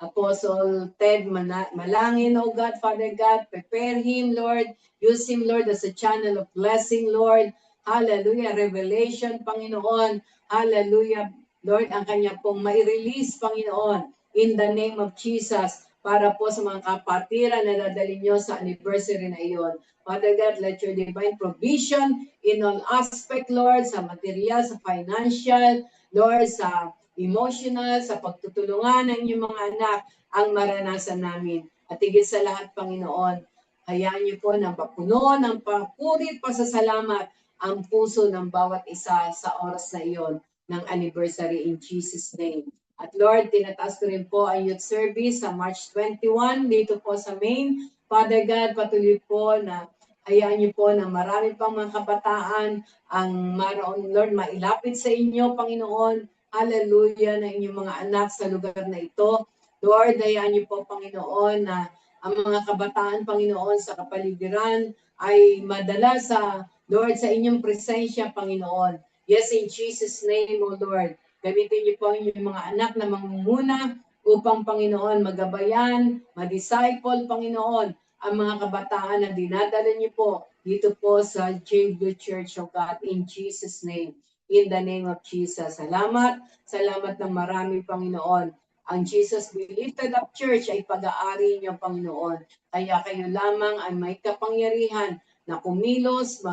Apostle Ted Malangin, O God, Father God, prepare him, Lord. Use him, Lord, as a channel of blessing, Lord. Hallelujah, revelation, Panginoon. Hallelujah, Lord, ang kanya pong mai-release, Panginoon, in the name of Jesus, para po sa mga kapatiran na dadali nyo sa anniversary na iyon. Father God, let your divine provision in all aspect, Lord, sa material, sa financial, Lord, sa emotional, sa pagtutulungan ng inyong mga anak, ang maranasan namin. At higit sa lahat, Panginoon, hayaan niyo po na mapuno ng papurit pasasalamat ang puso ng bawat isa sa oras na iyon ng anniversary in Jesus' name. At Lord, tinataas ko rin po ang youth service sa March 21 dito po sa Maine. Father God, patuloy po na hayaan niyo po na marami pang mga kabataan ang maroon, Lord, mailapit sa inyo, Panginoon. Hallelujah, na inyong mga anak sa lugar na ito. Lord, hayaan niyo po, Panginoon, na ang mga kabataan, Panginoon, sa kapaligiran ay madala sa Lord, sa inyong presensya, Panginoon. Yes, in Jesus' name, O Lord. Gamitin niyo po ang inyong mga anak na mangunguna upang, Panginoon, magabayan, madisciple, Panginoon, ang mga kabataan na dinadala niyo po dito po sa JB Church of God, in Jesus' name. In the name of Jesus. Salamat ng marami, Panginoon. Ang Jesus We Lifted Up Church ay pag-aari niyo, Panginoon. Kaya kayo lamang ay may kapangyarihan na kumilos,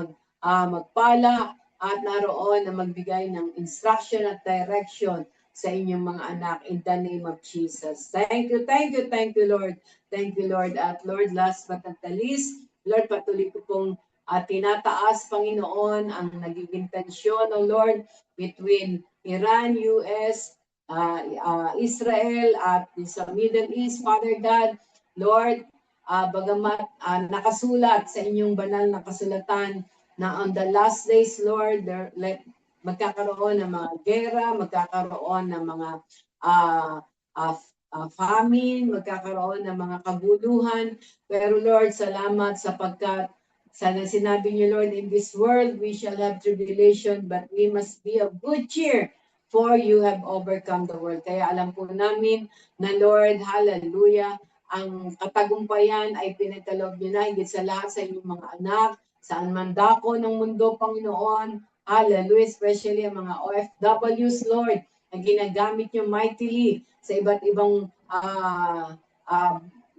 magpala, at naroon na magbigay ng instruction at direction sa inyong mga anak in the name of Jesus. Thank you, Lord. Thank you, Lord. At Lord, last but not the least, Lord, patuloy ko pong tinataas, Panginoon, ang nagiging tensyon, O Lord, between Iran, US, Israel, at sa Middle East, Father God, Lord, bagamat nakasulat sa inyong banal na kasulatan na on the last days, Lord, magkakaroon ng mga gera, magkakaroon ng mga famine, magkakaroon ng mga kaguluhan. Pero Lord, salamat sapagkat sana sinabi niyo, Lord, in this world we shall have tribulation, but we must be of good cheer, for you have overcome the world. Kaya alam po namin na Lord, hallelujah, ang katagumpayan ay pinagkaloob niyo na higit sa lahat sa inyong mga anak, saan man dako ng mundo, Panginoon. Hallelujah, especially ang mga OFWs, Lord, na ginagamit niyo mightily sa iba't ibang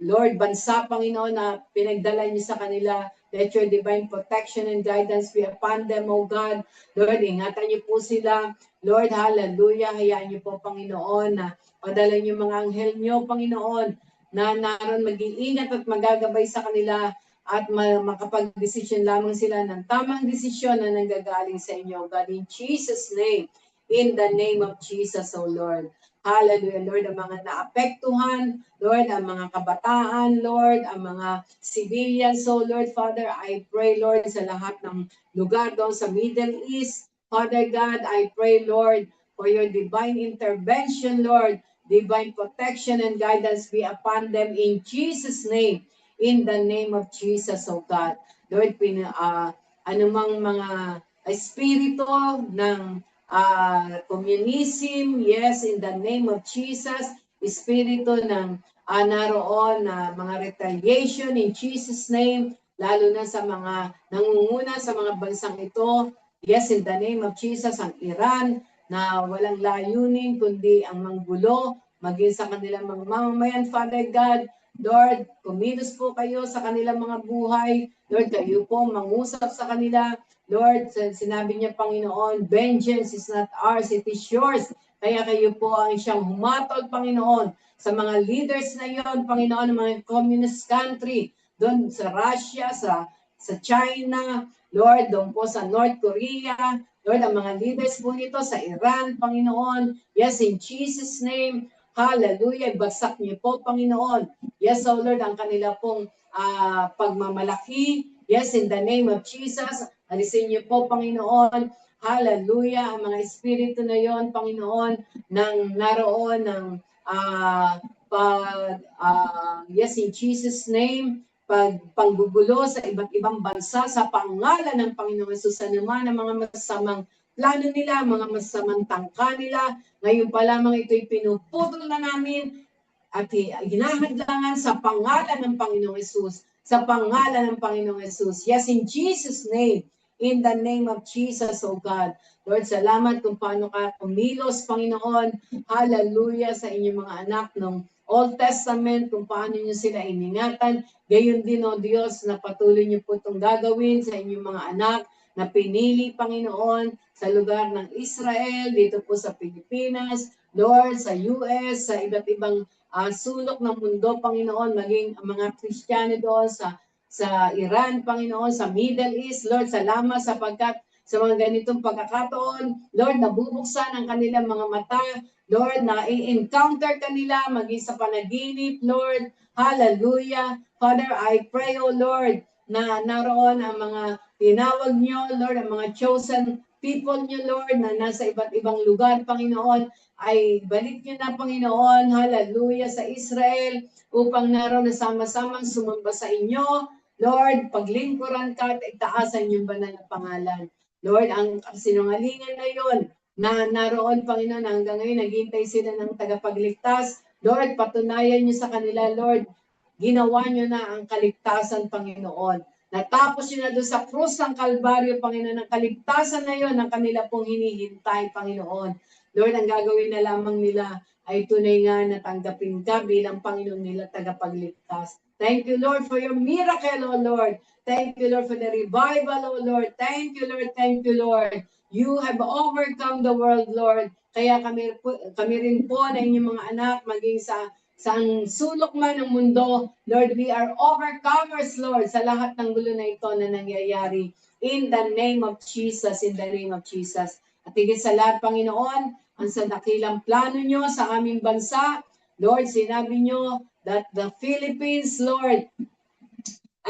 Lord, bansa, Panginoon, na pinagdala niyo sa kanila. Let your divine protection and guidance be upon them, O God. Lord, ingatan niyo po sila. Lord, hallelujah. Hayaan niyo po, Panginoon, na padala niyo mga anghel niyo, Panginoon, na naroon mag-iingat at magagabay sa kanila at makapag-desisyon lamang sila ng tamang desisyon na nanggagaling sa inyo. God, in Jesus' name, in the name of Jesus, O Lord. Hallelujah, Lord, ang mga naapektuhan, Lord, ang mga kabataan, Lord, ang mga civilians. So, Lord, Father, I pray, Lord, sa lahat ng lugar doon sa Middle East. Father God, I pray, Lord, for your divine intervention, Lord, divine protection and guidance be upon them in Jesus' name, in the name of Jesus, oh God. Lord, anumang mga espiritu ng communism, yes, in the name of Jesus, espiritu ng naroon na mga retaliation in Jesus' name, lalo na sa mga nangunguna sa mga bansang ito, yes, in the name of Jesus, ang Iran, na walang layunin kundi ang manggulo, maging sa kanilang mga mamamayan, Father God. Lord, kumilos po kayo sa kanilang mga buhay. Lord, kayo po mangusap sa kanila. Lord, sinabi niya, Panginoon, vengeance is not ours, it is yours. Kaya kayo po ang siyang humatol, Panginoon, sa mga leaders na yon, Panginoon, ng mga communist country, doon sa Russia, sa China, Lord, doon po sa North Korea, Lord, ang mga leaders po nito sa Iran, Panginoon, yes, in Jesus' name, hallelujah, bagsak niyo po, Panginoon. Yes, oh Lord, ang kanila pong pagmamalaki, yes, in the name of Jesus, alisin niyo po, Panginoon, hallelujah, ang mga espiritu na yon, Panginoon, nang naroon ng yes, in Jesus' name, panggugulo sa iba't ibang bansa sa pangalan ng Panginoong Hesus, anuman ang mga masamang plano nila, mga masamang tangka nila, ngayon pa lamang ito'y pinuputol na namin at hinahadlangan sa pangalan ng Panginoong Hesus, sa pangalan ng Panginoong Hesus. Yes, in Jesus' name, in the name of Jesus, oh God. Lord, salamat kung paano ka kumilos, Panginoon. Hallelujah sa inyong mga anak ng Old Testament, kung paano niyo sila iningatan. Gayon din, O Diyos, na patuloy niyo po itong gagawin sa inyong mga anak na pinili, Panginoon, sa lugar ng Israel, dito po sa Pilipinas, Lord, sa US, sa iba't ibang sulok ng mundo, Panginoon, maging ang mga Kristiyano doon sa Iran, Panginoon, sa Middle East. Lord, salamat sapagkat sa mga ganitong pagkakataon, Lord, nabubuksan ang kanilang mga mata, Lord, na i-encounter kanila maging sa panaginip, Lord. Hallelujah. Father, I pray, O Lord, na naroon ang mga tinawag niyo, Lord, ang mga chosen people niyo, Lord, na nasa iba't ibang lugar, Panginoon, ay balik niyo na, Panginoon, hallelujah, sa Israel, upang naroon na sama-samang sumamba sa inyo, Lord, paglingkuran ka at itaasan yung banal na pangalan. Lord, ang sinungalingan na yon, na naroon, Panginoon, hanggang ngayon, naghintay sila ng tagapagligtas. Lord, patunayan niyo sa kanila, Lord, ginawa niyo na ang kaligtasan, Panginoon. Natapos niyo na doon sa krus ng Kalbaryo, Panginoon, ang kaligtasan na yon, ang kanila pong hinihintay, Panginoon. Lord, ang gagawin na lamang nila ay tunay nga na tanggapin ka bilang Panginoon nila tagapagligtas. Thank you, Lord, for your miracle, O Lord. Thank you, Lord, for the revival, O Lord. Thank you, Lord. Thank you, Lord. You have overcome the world, Lord. Kaya kami rin po na inyong mga anak, maging sa ang sulok man ng mundo, Lord, we are overcomers, Lord, sa lahat ng gulo na ito na nangyayari. In the name of Jesus, in the name of Jesus. At higit sa lahat, Panginoon, ang sa dakilang plano nyo sa aming bansa. Lord, sinabi nyo that the Philippines, Lord,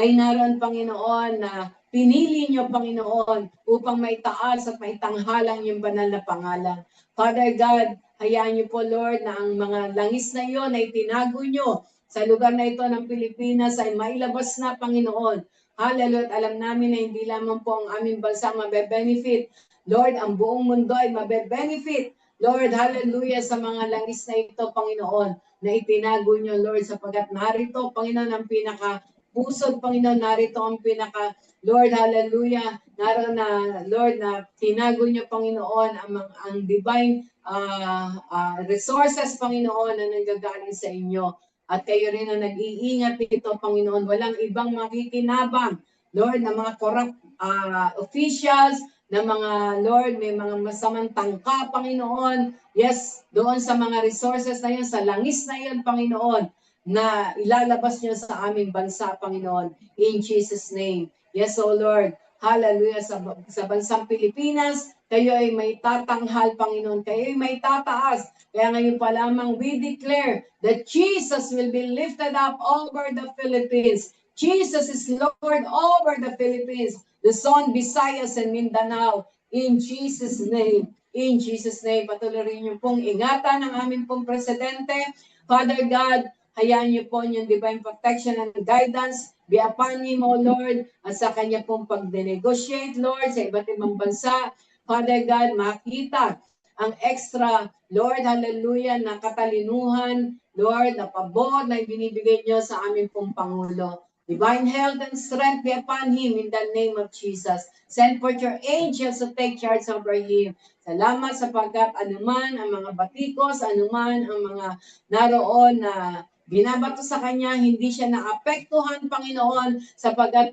ay naroon, Panginoon, na pinili nyo, Panginoon, upang maitaas at maitanghalang yung banal na pangalan. Father God, hayaan nyo po, Lord, na ang mga langis na iyon ay tinago nyo sa lugar na ito ng Pilipinas ay mailabas na, Panginoon. Hallelujah. Alam namin na hindi lamang po ang aming bansa mabe-benefit. Lord, ang buong mundo ay mabe-benefit. Lord, hallelujah, sa mga langis na ito, Panginoon, na itinago nyo, Lord, sapagat narito, Panginoon, ang pusod, Panginoon, narito ang Lord, hallelujah, naroon na, Lord, na tinago niyo, Panginoon, ang divine resources, Panginoon, na nanggagaling sa inyo. At kayo rin ang nag-iingat dito, Panginoon. Walang ibang makikinabang, Lord, na mga corrupt officials, na mga, Lord, may mga masamang tangka, Panginoon. Yes, doon sa mga resources na yun, sa langis na yun, Panginoon, na ilalabas niyo sa aming bansa, Panginoon, in Jesus' name. Yes, O Lord. Hallelujah. Sa bansang Pilipinas, kayo ay may tatanghal, Panginoon. Kayo ay may tataas. Kaya ngayon pa lamang, we declare that Jesus will be lifted up over the Philippines. Jesus is Lord over the Philippines, Luzon, Visayas, and Mindanao. In Jesus' name. In Jesus' name. Patuloy rin yung pong ingatan ng aming pong presidente. Father God, hayaan niyo po yung divine protection and guidance be upon him, O Lord, at sa kanya pong pag-negotiate, Lord, sa iba't ibang bansa. Father God, makita ang extra, Lord, hallelujah, na katalinuhan, Lord, na pabor na ibinibigay niyo sa aming pong Pangulo. Divine health and strength be upon him in the name of Jesus. Send forth your angels to take charge over him. Salamat sapagkat anuman ang mga batikos, anuman ang mga naroon na binabato sa kanya, hindi siya naapektuhan, Panginoon, sapagkat,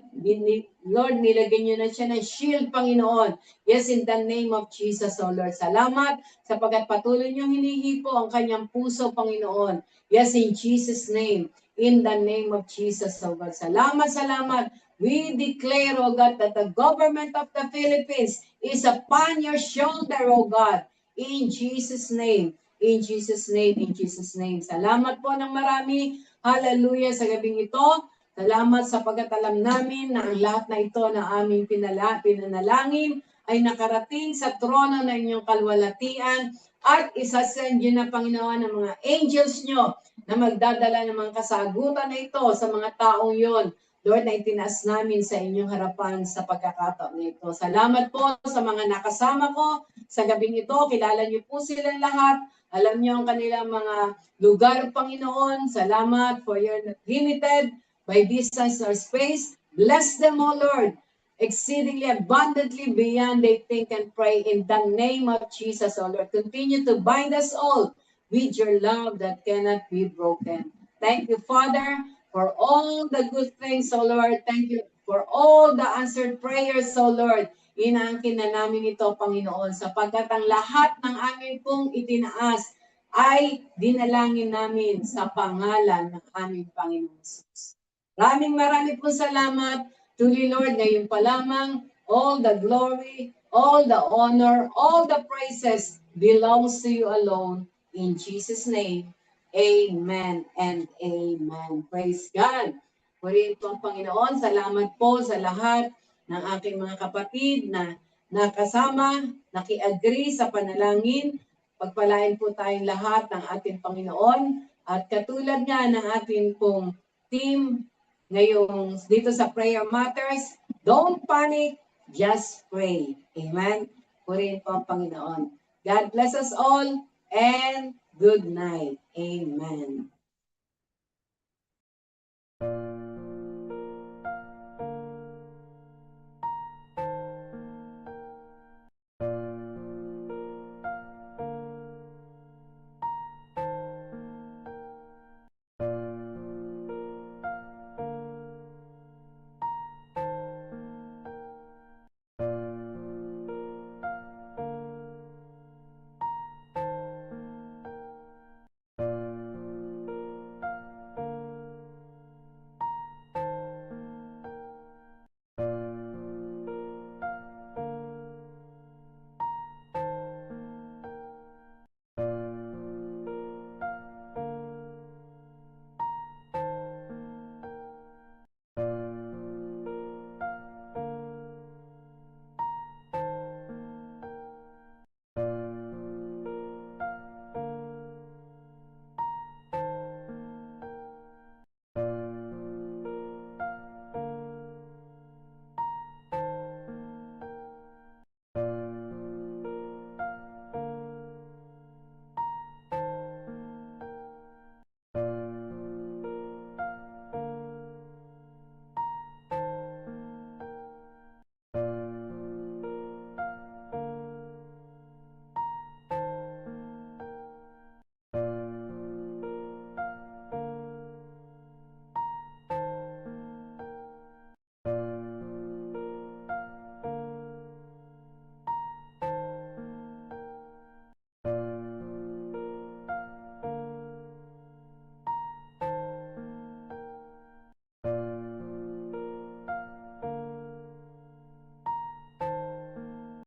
Lord, nilagyan niyo na siya ng shield, Panginoon. Yes, in the name of Jesus, O Lord. Salamat, sapagkat patuloy niyong hinihipo ang kanyang puso, Panginoon. Yes, in Jesus' name. In the name of Jesus, O God. Salamat, salamat. We declare, O God, that the government of the Philippines is upon your shoulder, O God. In Jesus' name. In Jesus' name, in Jesus' name. Salamat po ng marami. Hallelujah sa gabing ito. Salamat sapagkat alam namin na ang lahat na ito na aming pinanalangin ay nakarating sa trono ng inyong kalwalatian at isasend yun na, Panginoon, ng mga angels nyo na magdadala ng mga kasagutan na ito sa mga taong yon. Lord, na itinaas namin sa inyong harapan sa pagkakataon na ito. Salamat po sa mga nakasama ko sa gabing ito. Kilala niyo po silang lahat. Alam niyo ang kanilang mga lugar, Panginoon. Salamat for your limited by distance or space. Bless them, O Lord, exceedingly abundantly beyond they think and pray in the name of Jesus, O Lord. Continue to bind us all with your love that cannot be broken. Thank you, Father, for all the good things, O Lord. Thank you for all the answered prayers, O Lord. Inaangkin na namin ito, Panginoon, sapagkat ang lahat ng aming pong itinaas ay dinalangin namin sa pangalan ng aming Panginoon Jesus. Maraming pong salamat. Truly, Lord, ngayon pa lamang, all the glory, all the honor, all the praises belongs to you alone. In Jesus' name, amen and amen. Praise God. Purihin po ang Panginoon. Salamat po sa lahat ng aking mga kapatid na nakasama, naki-agree sa panalangin. Pagpalain po tayong lahat ng ating Panginoon. At katulad nga ng ating pong team ngayong dito sa Prayer Matters, don't panic, just pray. Amen? Purihin po ang Panginoon. God bless us all and good night. Amen.